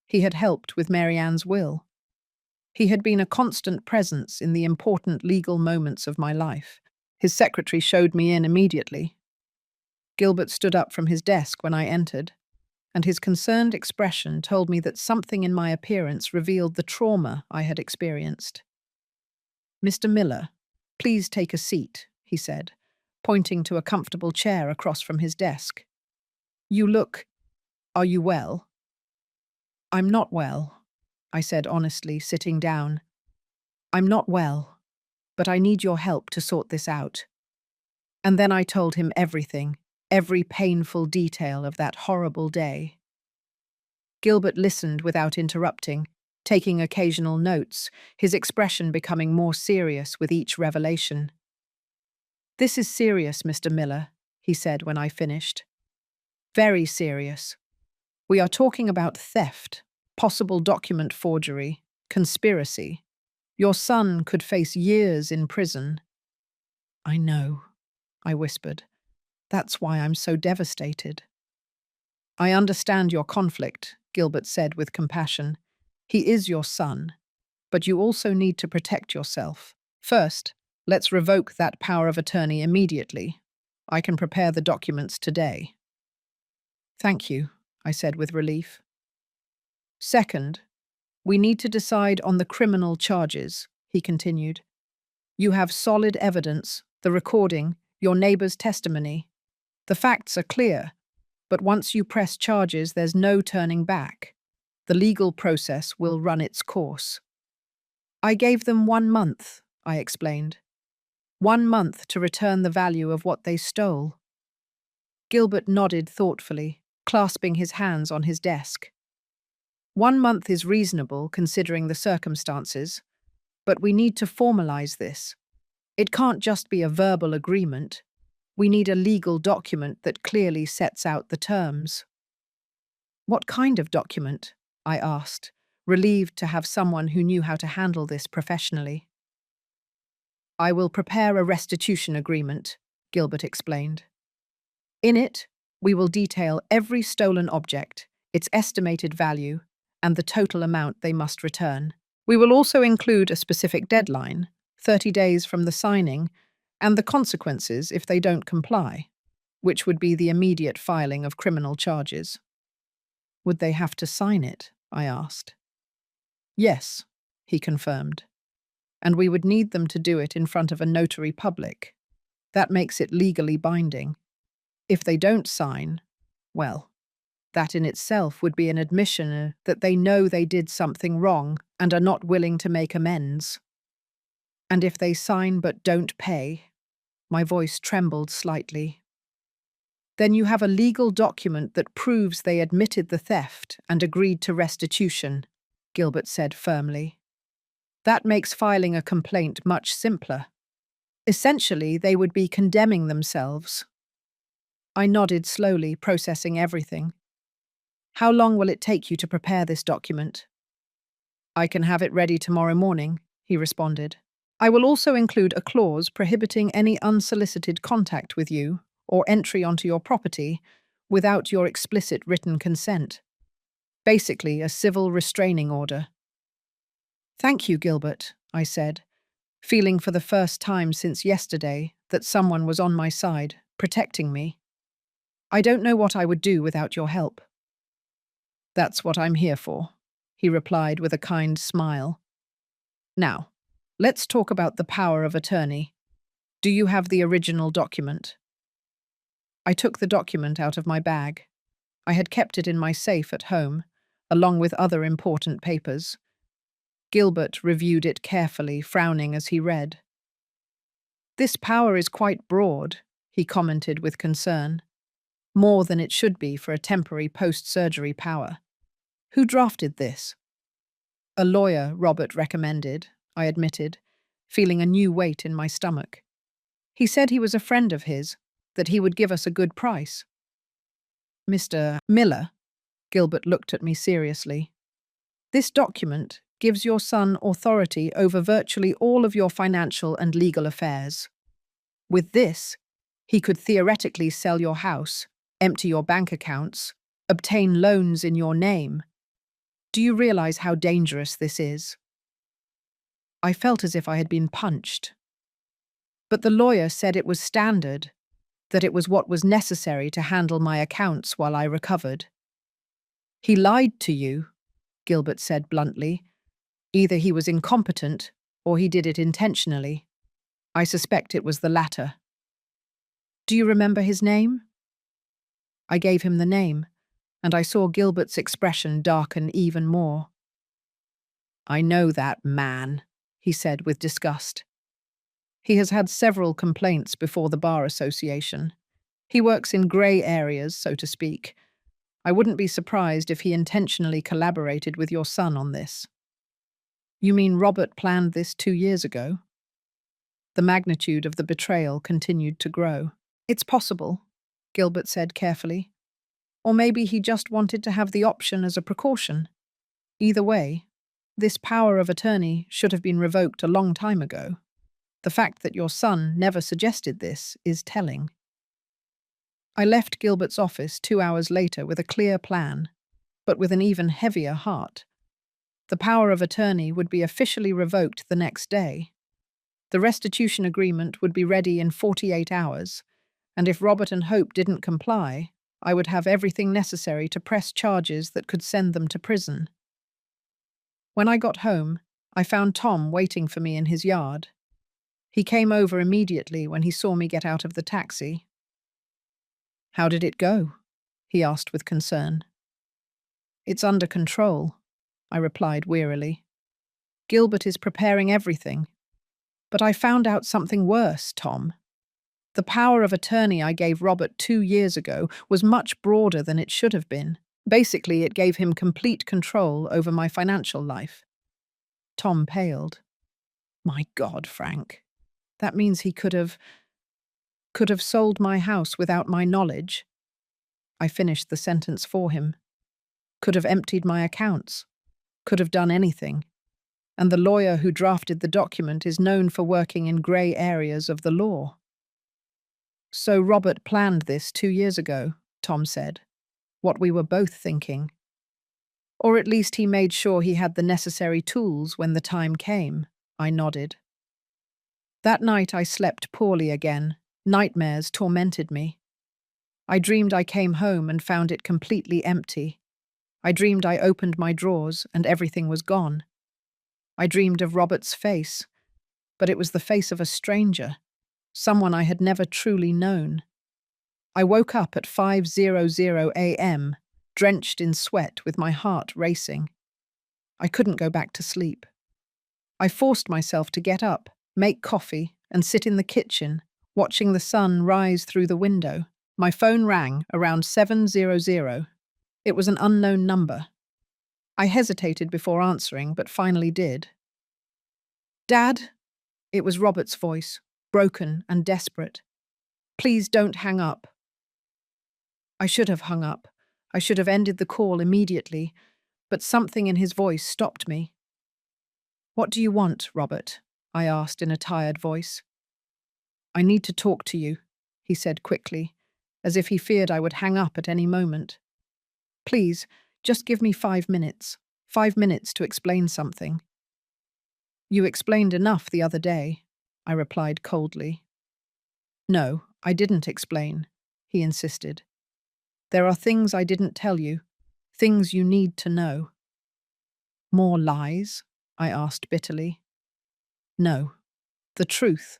A: He had helped with Mary Ann's will. He had been a constant presence in the important legal moments of my life. His secretary showed me in immediately. Gilbert stood up from his desk when I entered, and his concerned expression told me that something in my appearance revealed the trauma I had experienced. "Mr. Miller, please take a seat," he said, pointing to a comfortable chair across from his desk. Are you well?" "I'm not well," I said honestly, sitting down. "I'm not well, but I need your help to sort this out." And then I told him everything, every painful detail of that horrible day. Gilbert listened without interrupting, taking occasional notes, his expression becoming more serious with each revelation. "This is serious, Mr. Miller," he said when I finished. "Very serious. We are talking about theft, possible document forgery, conspiracy. Your son could face years in prison." "I know," I whispered. "That's why I'm so devastated." "I understand your conflict," Gilbert said with compassion. "He is your son, but you also need to protect yourself. First, let's revoke that power of attorney immediately. I can prepare the documents today." "Thank you," I said with relief. "Second, we need to decide on the criminal charges," he continued. "You have solid evidence, the recording, your neighbor's testimony. The facts are clear, but once you press charges, there's no turning back. The legal process will run its course." "I gave them 1 month," I explained. 1 month to return the value of what they stole." Gilbert nodded thoughtfully, clasping his hands on his desk. "1 month is reasonable considering the circumstances, but we need to formalize this. It can't just be a verbal agreement. We need a legal document that clearly sets out the terms. What kind of document? I asked, relieved to have someone who knew how to handle this professionally. I will prepare a restitution agreement, Gilbert explained. In it, we will detail every stolen object, its estimated value, and the total amount they must return. We will also include a specific deadline, 30 days from the signing, and the consequences if they don't comply, which would be the immediate filing of criminal charges. Would they have to sign it? I asked. Yes, he confirmed. And we would need them to do it in front of a notary public. That makes it legally binding. If they don't sign, well, that in itself would be an admission that they know they did something wrong and are not willing to make amends. And if they sign but don't pay, my voice trembled slightly, then you have a legal document that proves they admitted the theft and agreed to restitution, Gilbert said firmly. That makes filing a complaint much simpler. Essentially, they would be condemning themselves. I nodded slowly, processing everything. How long will it take you to prepare this document? I can have it ready tomorrow morning, he responded. I will also include a clause prohibiting any unsolicited contact with you or entry onto your property without your explicit written consent. Basically, a civil restraining order. Thank you, Gilbert, I said, feeling for the first time since yesterday that someone was on my side, protecting me. I don't know what I would do without your help. That's what I'm here for, he replied with a kind smile. Now, let's talk about the power of attorney. Do you have the original document? I took the document out of my bag. I had kept it in my safe at home, along with other important papers. Gilbert reviewed it carefully, frowning as he read. This power is quite broad, he commented with concern. More than it should be for a temporary post-surgery power. Who drafted this? A lawyer, Robert recommended, I admitted, feeling a new weight in my stomach. He said he was a friend of his, that he would give us a good price. Mr. Miller, Gilbert looked at me seriously. This document gives your son authority over virtually all of your financial and legal affairs. With this, he could theoretically sell your house, empty your bank accounts, obtain loans in your name. Do you realize how dangerous this is? I felt as if I had been punched. But the lawyer said it was standard, that it was what was necessary to handle my accounts while I recovered. He lied to you, Gilbert said bluntly. Either he was incompetent, or he did it intentionally. I suspect it was the latter. Do you remember his name? I gave him the name, and I saw Gilbert's expression darken even more. I know that man, he said with disgust. He has had several complaints before the Bar Association. He works in grey areas, so to speak. I wouldn't be surprised if he intentionally collaborated with your son on this. You mean Robert planned this 2 years ago? The magnitude of the betrayal continued to grow. It's possible, Gilbert said carefully. Or maybe he just wanted to have the option as a precaution. Either way, this power of attorney should have been revoked a long time ago. The fact that your son never suggested this is telling. I left Gilbert's office 2 hours later with a clear plan, but with an even heavier heart. The power of attorney would be officially revoked the next day. The restitution agreement would be ready in 48 hours, and if Robert and Hope didn't comply, I would have everything necessary to press charges that could send them to prison. When I got home, I found Tom waiting for me in his yard. He came over immediately when he saw me get out of the taxi. How did it go? He asked with concern. It's under control, I replied wearily. Gilbert is preparing everything. But I found out something worse, Tom. The power of attorney I gave Robert 2 years ago was much broader than it should have been. Basically, it gave him complete control over my financial life. Tom paled. My God, Frank. That means he could have… Could have sold my house without my knowledge. I finished the sentence for him. Could have emptied my accounts. Could have done anything. And the lawyer who drafted the document is known for working in grey areas of the law. So Robert planned this 2 years ago, Tom said. What we were both thinking. Or at least he made sure he had the necessary tools when the time came, I nodded. That night I slept poorly again. Nightmares tormented me. I dreamed I came home and found it completely empty. I dreamed I opened my drawers and everything was gone. I dreamed of Robert's face, but it was the face of a stranger, someone I had never truly known. I woke up at 5:00 a.m., drenched in sweat with my heart racing. I couldn't go back to sleep. I forced myself to get up, make coffee, and sit in the kitchen, watching the sun rise through the window. My phone rang around 7:00. It was an unknown number. I hesitated before answering, but finally did. "Dad?" It was Robert's voice, broken and desperate. "Please don't hang up." I should have hung up. I should have ended the call immediately, but something in his voice stopped me. "What do you want, Robert?" I asked in a tired voice. "I need to talk to you," he said quickly, as if he feared I would hang up at any moment. "Please, just give me 5 minutes. 5 minutes to explain something." "You explained enough the other day," I replied coldly. "No, I didn't explain," he insisted. "There are things I didn't tell you, things you need to know." "More lies?" I asked bitterly. "No, the truth,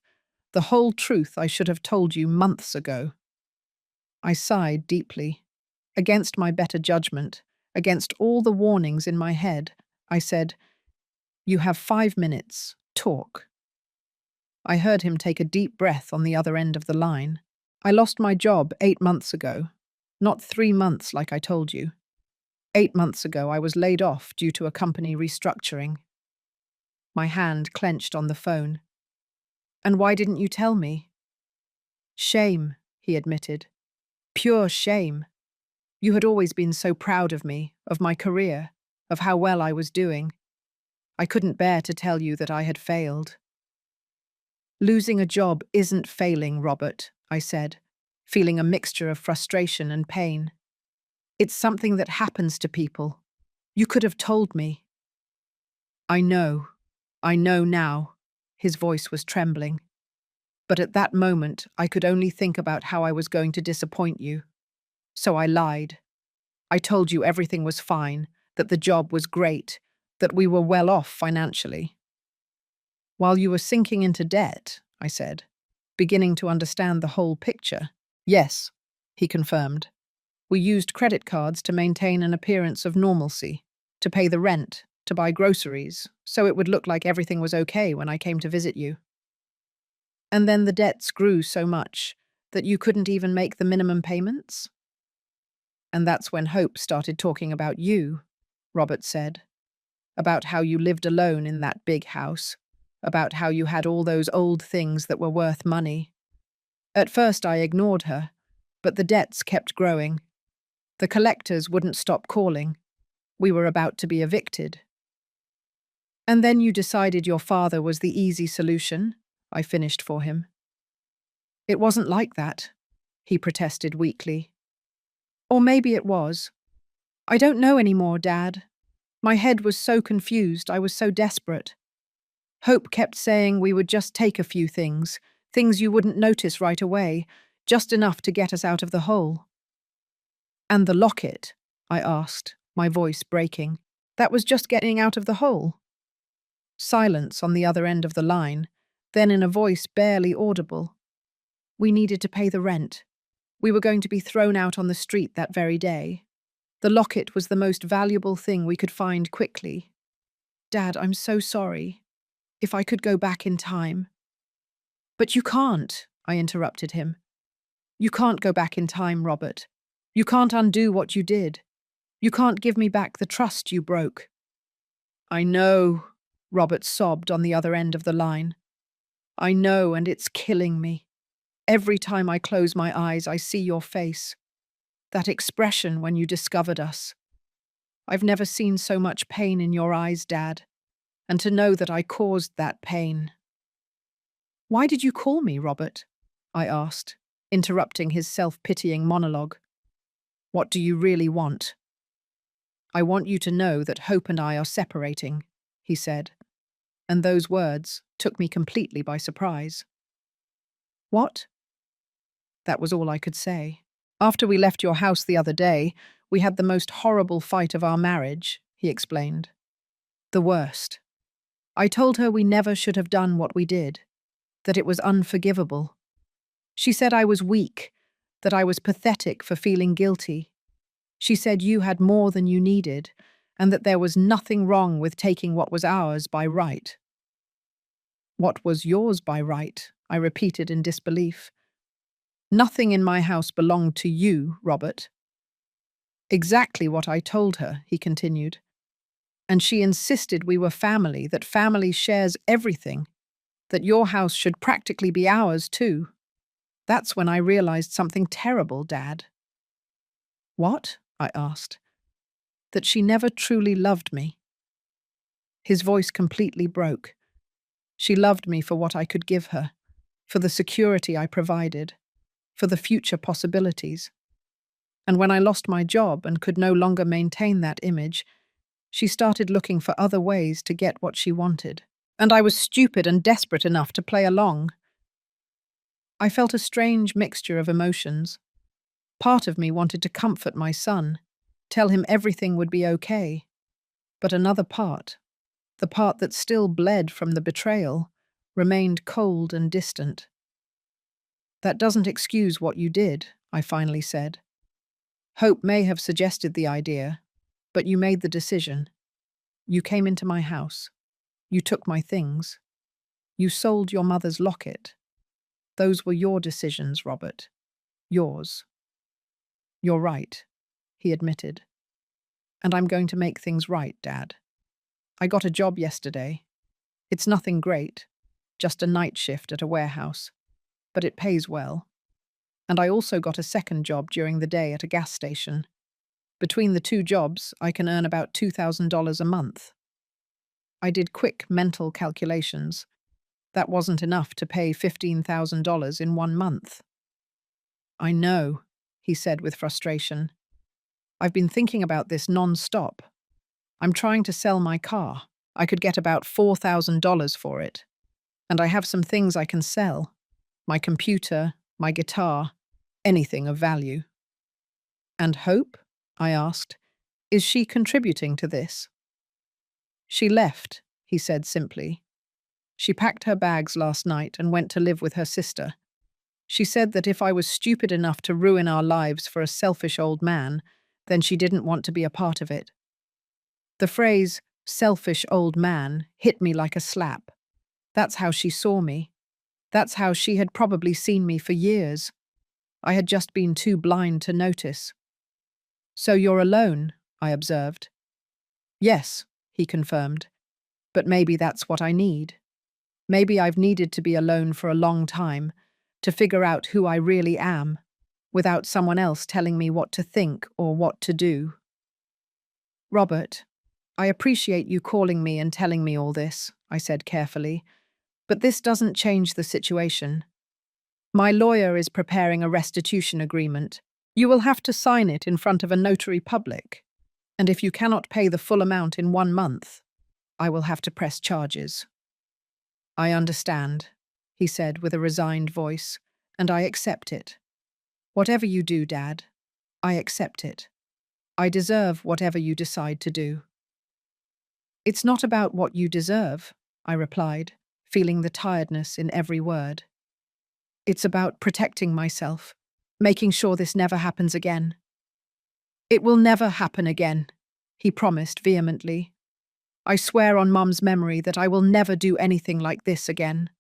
A: the whole truth I should have told you months ago." I sighed deeply. Against my better judgment, against all the warnings in my head, I said, "You have 5 minutes. Talk." I heard him take a deep breath on the other end of the line. "I lost my job 8 months ago. Not 3 months like I told you. 8 months ago I was laid off due to a company restructuring." My hand clenched on the phone. "And why didn't you tell me?" "Shame," he admitted. "Pure shame. You had always been so proud of me, of my career, of how well I was doing. I couldn't bear to tell you that I had failed." "Losing a job isn't failing, Robert," I said, feeling a mixture of frustration and pain. "It's something that happens to people. You could have told me." I know now." His voice was trembling. "But at that moment, I could only think about how I was going to disappoint you. So I lied. I told you everything was fine, that the job was great, that we were well off financially." "While you were sinking into debt," I said, beginning to understand the whole picture. "Yes," he confirmed. "We used credit cards to maintain an appearance of normalcy, to pay the rent, to buy groceries, so it would look like everything was okay when I came to visit you. And then the debts grew so much that you couldn't even make the minimum payments?" "And that's when Hope started talking about you," Robert said. "About how you lived alone in that big house, about how you had all those old things that were worth money. At first I ignored her, but the debts kept growing. The collectors wouldn't stop calling. We were about to be evicted." "And then you decided your father was the easy solution," I finished for him. "It wasn't like that," he protested weakly. "Or maybe it was. I don't know anymore, Dad. My head was so confused, I was so desperate. Hope kept saying we would just take a few things, things you wouldn't notice right away, just enough to get us out of the hole." "And the locket?" I asked, my voice breaking. "That was just getting out of the hole." Silence on the other end of the line, then in a voice barely audible. "We needed to pay the rent. We were going to be thrown out on the street that very day. The locket was the most valuable thing we could find quickly. Dad, I'm so sorry. If I could go back in time." "But you can't," I interrupted him. "You can't go back in time, Robert. You can't undo what you did. You can't give me back the trust you broke." "I know," Robert sobbed on the other end of the line. "I know, and it's killing me. Every time I close my eyes, I see your face. That expression when you discovered us. I've never seen so much pain in your eyes, Dad, and to know that I caused that pain. Why did you call me, Robert? I asked, interrupting his self-pitying monologue. What do you really want? I want you to know that Hope and I are separating, he said, and those words took me completely by surprise. What? That was all I could say. After we left your house the other day, we had the most horrible fight of our marriage, he explained. The worst. I told her we never should have done what we did, that it was unforgivable. She said I was weak, that I was pathetic for feeling guilty. She said you had more than you needed, and that there was nothing wrong with taking what was ours by right. What was yours by right? I repeated in disbelief. Nothing in my house belonged to you, Robert. Exactly what I told her, he continued. And she insisted we were family, that family shares everything, that your house should practically be ours too. That's when I realized something terrible, Dad. What? I asked. That she never truly loved me. His voice completely broke. She loved me for what I could give her, for the security I provided, for the future possibilities. And when I lost my job and could no longer maintain that image, she started looking for other ways to get what she wanted. And I was stupid and desperate enough to play along. I felt a strange mixture of emotions. Part of me wanted to comfort my son, tell him everything would be okay. But another part, the part that still bled from the betrayal, remained cold and distant. That doesn't excuse what you did, I finally said. Hope may have suggested the idea, but you made the decision. You came into my house. You took my things. You sold your mother's locket. Those were your decisions, Robert. Yours. You're right, he admitted. And I'm going to make things right, Dad. I got a job yesterday. It's nothing great, just a night shift at a warehouse, but it pays well. And I also got a second job during the day at a gas station. Between the two jobs, I can earn about $2,000 a month. I did quick mental calculations. That wasn't enough to pay $15,000 in 1 month. I know, he said with frustration. I've been thinking about this non-stop. I'm trying to sell my car. I could get about $4,000 for it. And I have some things I can sell. My computer, my guitar, anything of value. And Hope? I asked. Is she contributing to this? She left, he said simply. She packed her bags last night and went to live with her sister. She said that if I was stupid enough to ruin our lives for a selfish old man, then she didn't want to be a part of it. The phrase, selfish old man, hit me like a slap. That's how she saw me. That's how she had probably seen me for years. I had just been too blind to notice. So you're alone, I observed. Yes, he confirmed. But maybe that's what I need. Maybe I've needed to be alone for a long time, to figure out who I really am, without someone else telling me what to think or what to do. Robert, I appreciate you calling me and telling me all this, I said carefully, but this doesn't change the situation. My lawyer is preparing a restitution agreement. You will have to sign it in front of a notary public, and if you cannot pay the full amount in 1 month, I will have to press charges. I understand, he said with a resigned voice, and I accept it. Whatever you do, Dad, I accept it. I deserve whatever you decide to do. It's not about what you deserve, I replied, feeling the tiredness in every word. It's about protecting myself, making sure this never happens again. It will never happen again, he promised vehemently. I swear on Mum's memory that I will never do anything like this again.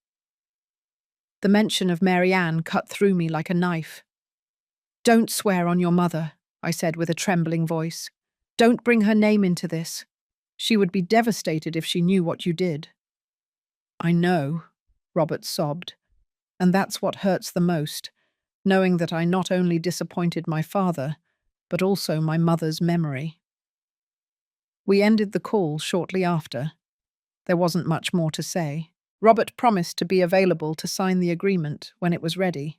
A: The mention of Mary Ann cut through me like a knife. Don't swear on your mother, I said with a trembling voice. Don't bring her name into this. She would be devastated if she knew what you did. I know, Robert sobbed, And that's what hurts the most, knowing that I not only disappointed my father, but also my mother's memory. We ended the call shortly after. There wasn't much more to say. Robert promised to be available to sign the agreement when it was ready.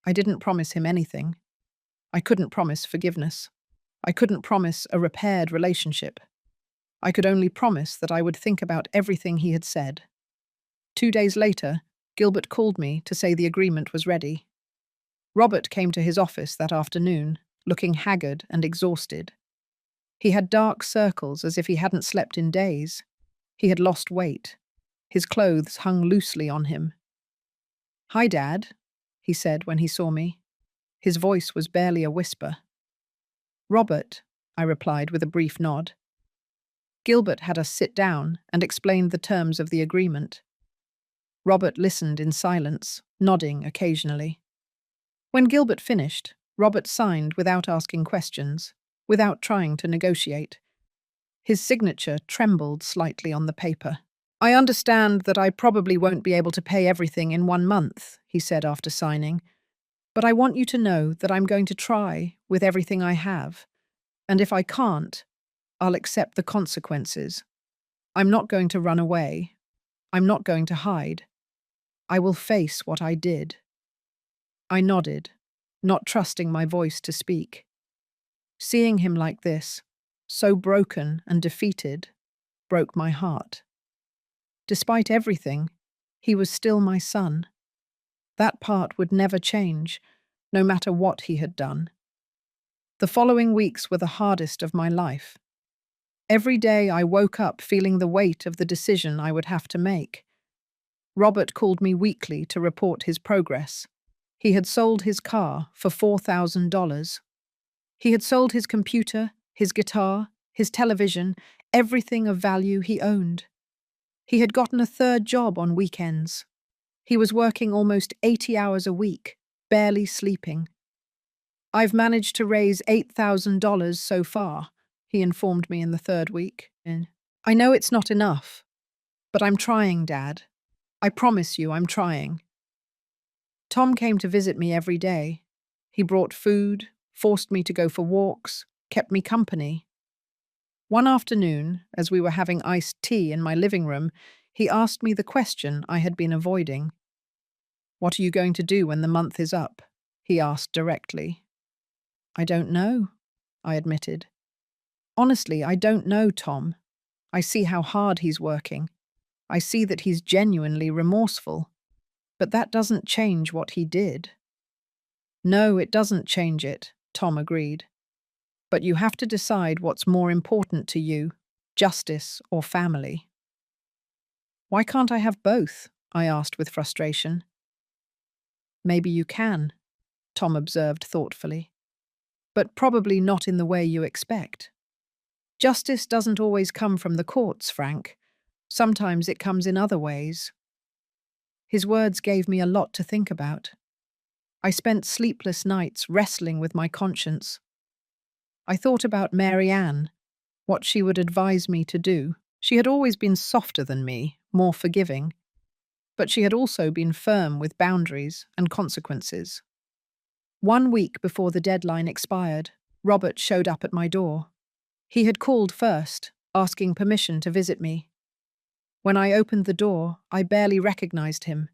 A: I didn't promise him anything. I couldn't promise forgiveness. I couldn't promise a repaired relationship. I could only promise that I would think about everything he had said. 2 days later, Gilbert called me to say the agreement was ready. Robert came to his office that afternoon, looking haggard and exhausted. He had dark circles as if he hadn't slept in days. He had lost weight. His clothes hung loosely on him. "Hi, Dad," he said when he saw me. His voice was barely a whisper. "Robert," I replied with a brief nod. Gilbert had us sit down and explained the terms of the agreement. Robert listened in silence, nodding occasionally. When Gilbert finished, Robert signed without asking questions, without trying to negotiate. His signature trembled slightly on the paper. "I understand that I probably won't be able to pay everything in 1 month," he said after signing, "but I want you to know that I'm going to try with everything I have, and if I can't, I'll accept the consequences. I'm not going to run away. I'm not going to hide. I will face what I did." I nodded, not trusting my voice to speak. Seeing him like this, so broken and defeated, broke my heart. Despite everything, he was still my son. That part would never change, no matter what he had done. The following weeks were the hardest of my life. Every day I woke up feeling the weight of the decision I would have to make. Robert called me weekly to report his progress. He had sold his car for $4,000. He had sold his computer, his guitar, his television, everything of value he owned. He had gotten a third job on weekends. He was working almost 80 hours a week, barely sleeping. "I've managed to raise $8,000 so far," he informed me in the third week. "I know it's not enough, but I'm trying, Dad. I promise you I'm trying." Tom came to visit me every day. He brought food, forced me to go for walks, kept me company. One afternoon, as we were having iced tea in my living room, he asked me the question I had been avoiding. "What are you going to do when the month is up?" he asked directly. "I don't know," I admitted. "Honestly, I don't know, Tom. I see how hard he's working. I see that he's genuinely remorseful. But that doesn't change what he did." "No, it doesn't change it," Tom agreed. "But you have to decide what's more important to you, justice or family." "Why can't I have both?" I asked with frustration. "Maybe you can," Tom observed thoughtfully. "But probably not in the way you expect. Justice doesn't always come from the courts, Frank. Sometimes it comes in other ways." His words gave me a lot to think about. I spent sleepless nights wrestling with my conscience. I thought about Mary Ann, what she would advise me to do. She had always been softer than me, more forgiving, but she had also been firm with boundaries and consequences. 1 week before the deadline expired, Robert showed up at my door. He had called first, asking permission to visit me. When I opened the door, I barely recognized him.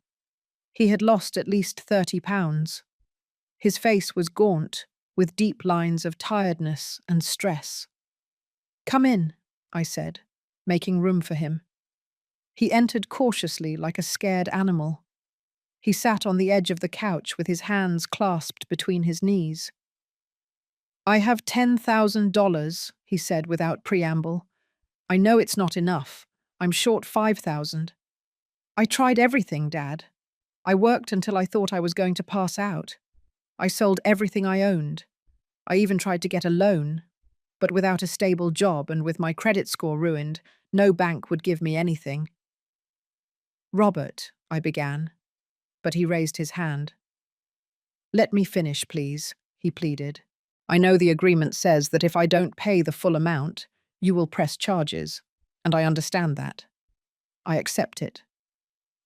A: He had lost at least 30 pounds. His face was gaunt, with deep lines of tiredness and stress. "Come in," I said, making room for him. He entered cautiously like a scared animal. He sat on the edge of the couch with his hands clasped between his knees. "I have $10,000, he said without preamble. "I know it's not enough. I'm short 5,000. I tried everything, Dad. I worked until I thought I was going to pass out. I sold everything I owned. I even tried to get a loan, but without a stable job and with my credit score ruined, no bank would give me anything." "Robert," I began, but he raised his hand. "Let me finish, please," he pleaded. "I know the agreement says that if I don't pay the full amount, you will press charges, and I understand that. I accept it.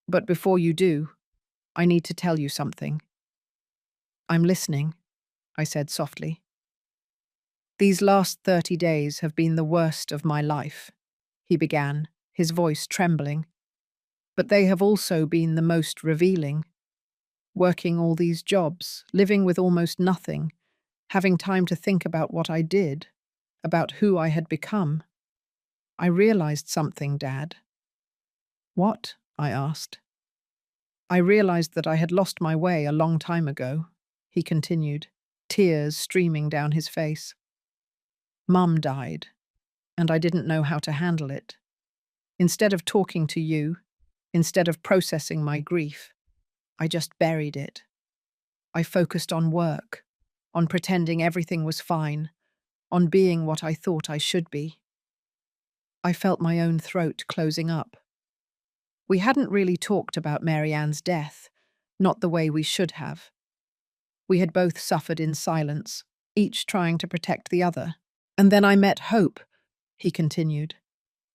A: But before you do, I need to tell you something." "I'm listening," I said softly. "These last 30 days have been the worst of my life," he began, his voice trembling. "But they have also been the most revealing. Working all these jobs, living with almost nothing, having time to think about what I did, about who I had become. I realized something, Dad." "What?" I asked. "I realized that I had lost my way a long time ago," he continued, tears streaming down his face. "Mum died, and I didn't know how to handle it. Instead of talking to you, instead of processing my grief, I just buried it. I focused on work, on pretending everything was fine, on being what I thought I should be. I felt my own throat closing up. We hadn't really talked about Mary Ann's death, not the way we should have. We had both suffered in silence, each trying to protect the other. And then I met Hope," he continued,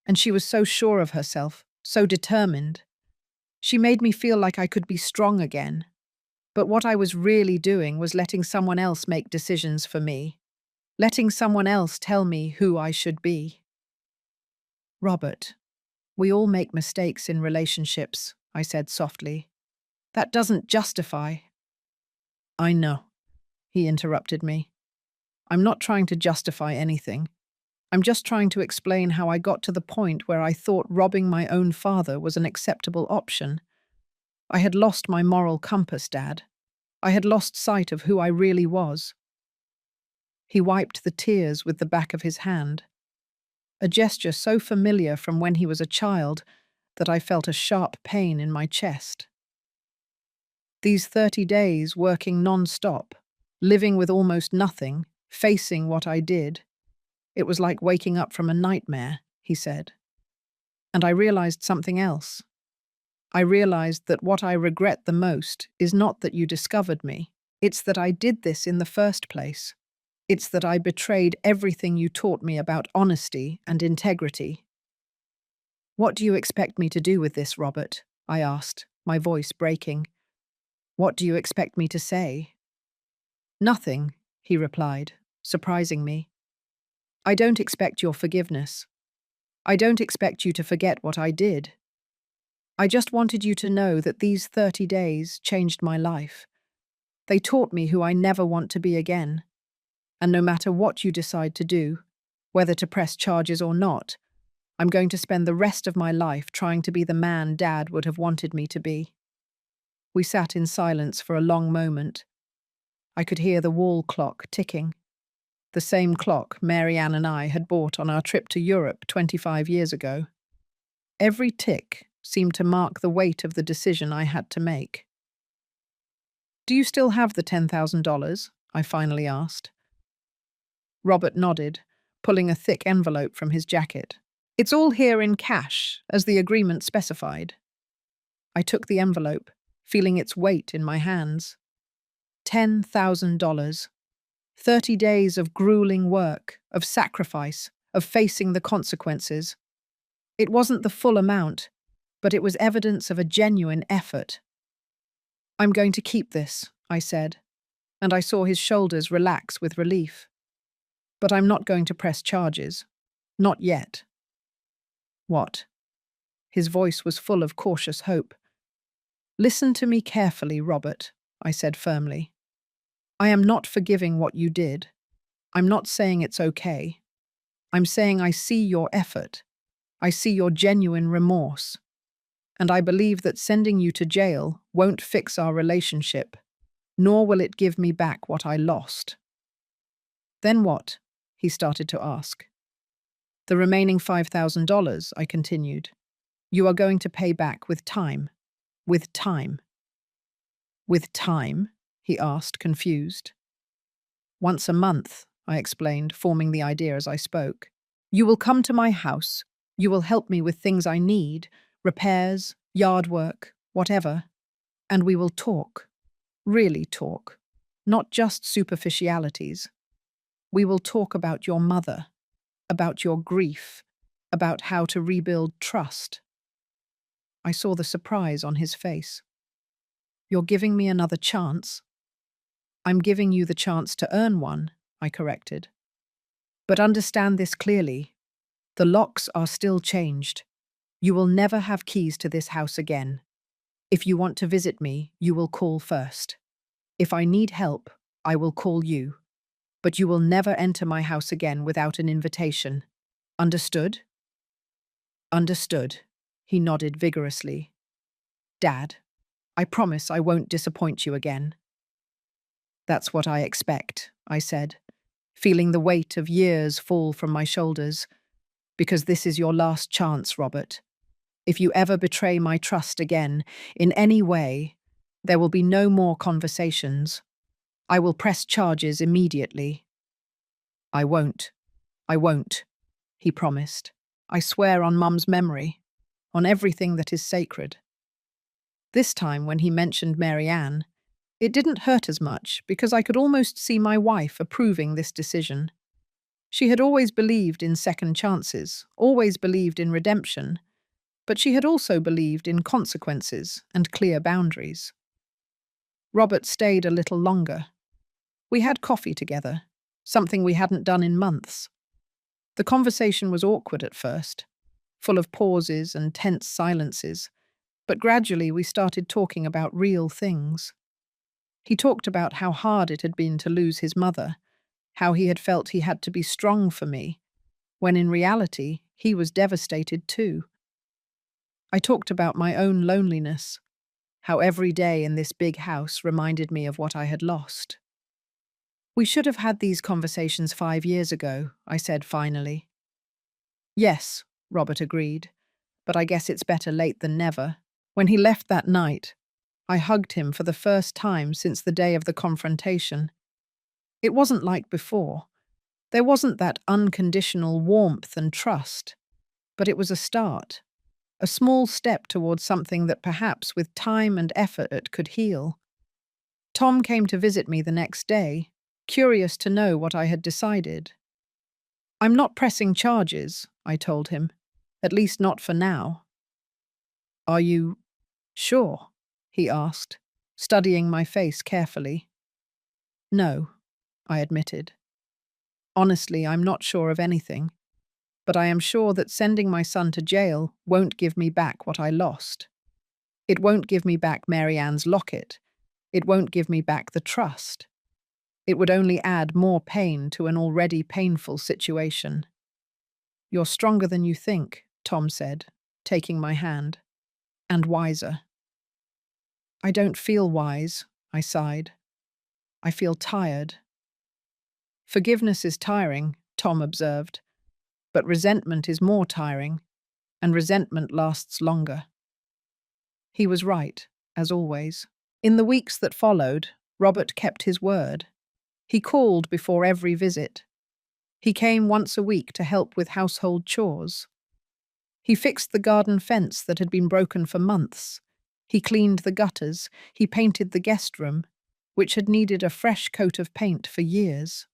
A: "and she was so sure of herself, so determined. She made me feel like I could be strong again. But what I was really doing was letting someone else make decisions for me, letting someone else tell me who I should be." "Robert, we all make mistakes in relationships," I said softly. "That doesn't justify—" "I know," he interrupted me. "I'm not trying to justify anything. I'm just trying to explain how I got to the point where I thought robbing my own father was an acceptable option. I had lost my moral compass, Dad. I had lost sight of who I really was." He wiped the tears with the back of his hand, a gesture so familiar from when he was a child that I felt a sharp pain in my chest. These 30 days working non-stop, living with almost nothing, facing what I did, it was like waking up from a nightmare, he said. And I realized something else. I realized that what I regret the most is not that you discovered me. It's that I did this in the first place. It's that I betrayed everything you taught me about honesty and integrity. "What do you expect me to do with this, Robert?" I asked, my voice breaking. "What do you expect me to say?" "Nothing," he replied, surprising me. "I don't expect your forgiveness. I don't expect you to forget what I did. I just wanted you to know that these 30 days changed my life. They taught me who I never want to be again. And no matter what you decide to do, whether to press charges or not, I'm going to spend the rest of my life trying to be the man Dad would have wanted me to be." We sat in silence for a long moment. I could hear the wall clock ticking. The same clock Mary Ann and I had bought on our trip to Europe 25 years ago. Every tick seemed to mark the weight of the decision I had to make. "Do you still have the $10,000? I finally asked. Robert nodded, pulling a thick envelope from his jacket. "It's all here in cash, as the agreement specified." I took the envelope, feeling its weight in my hands. $10,000. 30 days of grueling work, of sacrifice, of facing the consequences. It wasn't the full amount, but it was evidence of a genuine effort. "I'm going to keep this," I said, and I saw his shoulders relax with relief. "But I'm not going to press charges. Not yet." "What?" His voice was full of cautious hope. "Listen to me carefully, Robert," I said firmly. "I am not forgiving what you did. I'm not saying it's okay. I'm saying I see your effort. I see your genuine remorse. And I believe that sending you to jail won't fix our relationship, nor will it give me back what I lost." "Then what?" he started to ask. "The remaining $5,000, I continued. "You are going to pay back with time. With time." "With time?" he asked, confused. "Once a month," I explained, forming the idea as I spoke. "You will come to my house. You will help me with things I need, repairs, yard work, whatever. And we will talk. Really talk. Not just superficialities. We will talk about your mother, about your grief, about how to rebuild trust." I saw the surprise on his face. You're giving me another chance? I'm giving you the chance to earn one, I corrected. But understand this clearly. The locks are still changed. You will never have keys to this house again. If you want to visit me, you will call first. If I need help, I will call you. But you will never enter my house again without an invitation. Understood? Understood. He nodded vigorously. Dad, I promise I won't disappoint you again. That's what I expect, I said, feeling the weight of years fall from my shoulders. Because this is your last chance, Robert. If you ever betray my trust again, in any way, there will be no more conversations. I will press charges immediately. I won't, he promised. I swear on Mum's memory, on everything that is sacred. This time, when he mentioned Mary Ann, it didn't hurt as much because I could almost see my wife approving this decision. She had always believed in second chances, always believed in redemption, but she had also believed in consequences and clear boundaries. Robert stayed a little longer. We had coffee together, something we hadn't done in months. The conversation was awkward at first, full of pauses and tense silences, but gradually we started talking about real things. He talked about how hard it had been to lose his mother, how he had felt he had to be strong for me, when in reality he was devastated too. I talked about my own loneliness, how every day in this big house reminded me of what I had lost. We should have had these conversations 5 years ago, I said finally. Yes, Robert agreed, but I guess it's better late than never. When he left that night, I hugged him for the first time since the day of the confrontation. It wasn't like before. There wasn't that unconditional warmth and trust, but it was a start. A small step towards something that perhaps with time and effort it could heal. Tom came to visit me the next day, curious to know what I had decided. I'm not pressing charges, I told him, at least not for now. Are you sure? He asked, studying my face carefully. No, I admitted. Honestly, I'm not sure of anything. But I am sure that sending my son to jail won't give me back what I lost. It won't give me back Mary Ann's locket. It won't give me back the trust. It would only add more pain to an already painful situation. You're stronger than you think, Tom said, taking my hand. And wiser. I don't feel wise, I sighed. I feel tired. Forgiveness is tiring, Tom observed. But resentment is more tiring, and resentment lasts longer. He was right, as always. In the weeks that followed, Robert kept his word. He called before every visit. He came once a week to help with household chores. He fixed the garden fence that had been broken for months. He cleaned the gutters. He painted the guest room, which had needed a fresh coat of paint for years.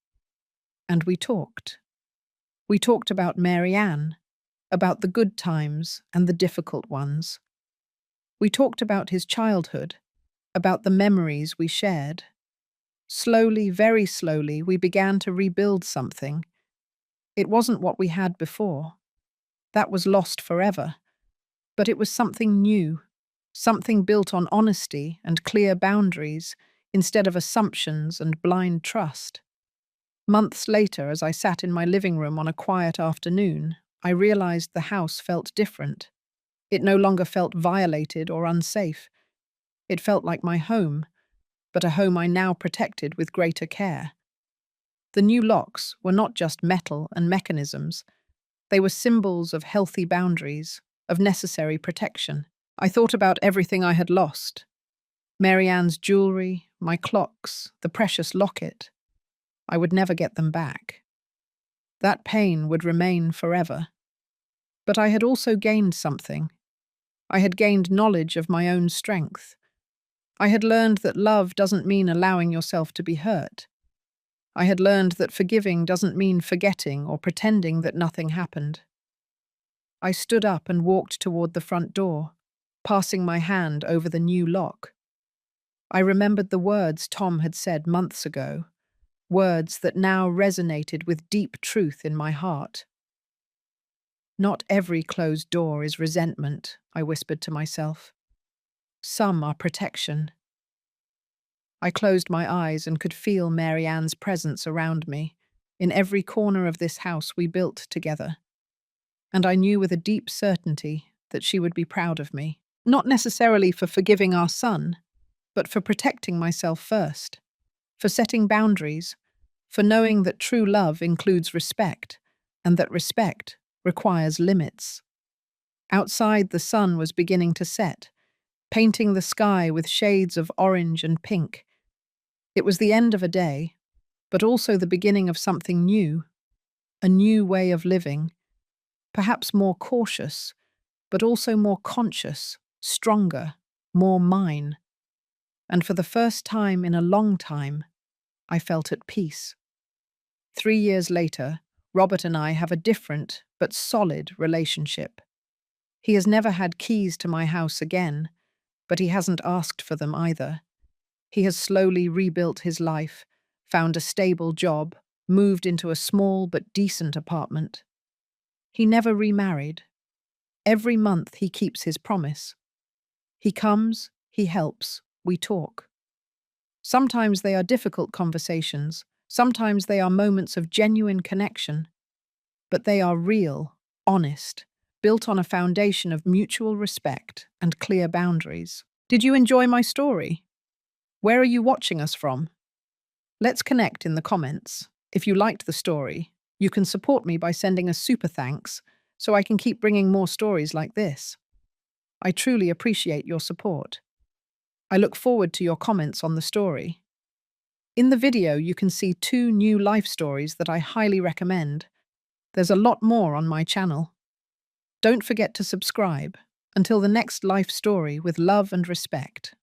A: And we talked. We talked about Mary Ann, about the good times and the difficult ones. We talked about his childhood, about the memories we shared. Slowly, very slowly, we began to rebuild something. It wasn't what we had before. That was lost forever. But it was something new, something built on honesty and clear boundaries instead of assumptions and blind trust. Months later, as I sat in my living room on a quiet afternoon, I realized the house felt different. It no longer felt violated or unsafe. It felt like my home, but a home I now protected with greater care. The new locks were not just metal and mechanisms. They were symbols of healthy boundaries, of necessary protection. I thought about everything I had lost. Mary Ann's jewelry, my clocks, the precious locket. I would never get them back. That pain would remain forever. But I had also gained something. I had gained knowledge of my own strength. I had learned that love doesn't mean allowing yourself to be hurt. I had learned that forgiving doesn't mean forgetting or pretending that nothing happened. I stood up and walked toward the front door, passing my hand over the new lock. I remembered the words Tom had said months ago, words that now resonated with deep truth in my heart. Not every closed door is resentment, I whispered to myself. Some are protection. I closed my eyes and could feel Mary Ann's presence around me, in every corner of this house we built together. And I knew with a deep certainty that she would be proud of me, not necessarily for forgiving our son, but for protecting myself first, for setting boundaries, for knowing that true love includes respect, and that respect requires limits. Outside, the sun was beginning to set, painting the sky with shades of orange and pink. It was the end of a day, but also the beginning of something new, a new way of living, perhaps more cautious, but also more conscious, stronger, more mine. And for the first time in a long time, I felt at peace. 3 years later, Robert and I have a different but solid relationship. He has never had keys to my house again, but he hasn't asked for them either. He has slowly rebuilt his life, found a stable job, moved into a small but decent apartment. He never remarried. Every month he keeps his promise. He comes, he helps, we talk. Sometimes they are difficult conversations, sometimes they are moments of genuine connection, but they are real, honest, built on a foundation of mutual respect and clear boundaries. Did you enjoy my story? Where are you watching us from? Let's connect in the comments. If you liked the story, you can support me by sending a super thanks so I can keep bringing more stories like this. I truly appreciate your support. I look forward to your comments on the story. In the video, you can see 2 new life stories that I highly recommend. There's a lot more on my channel. Don't forget to subscribe. Until the next life story, with love and respect.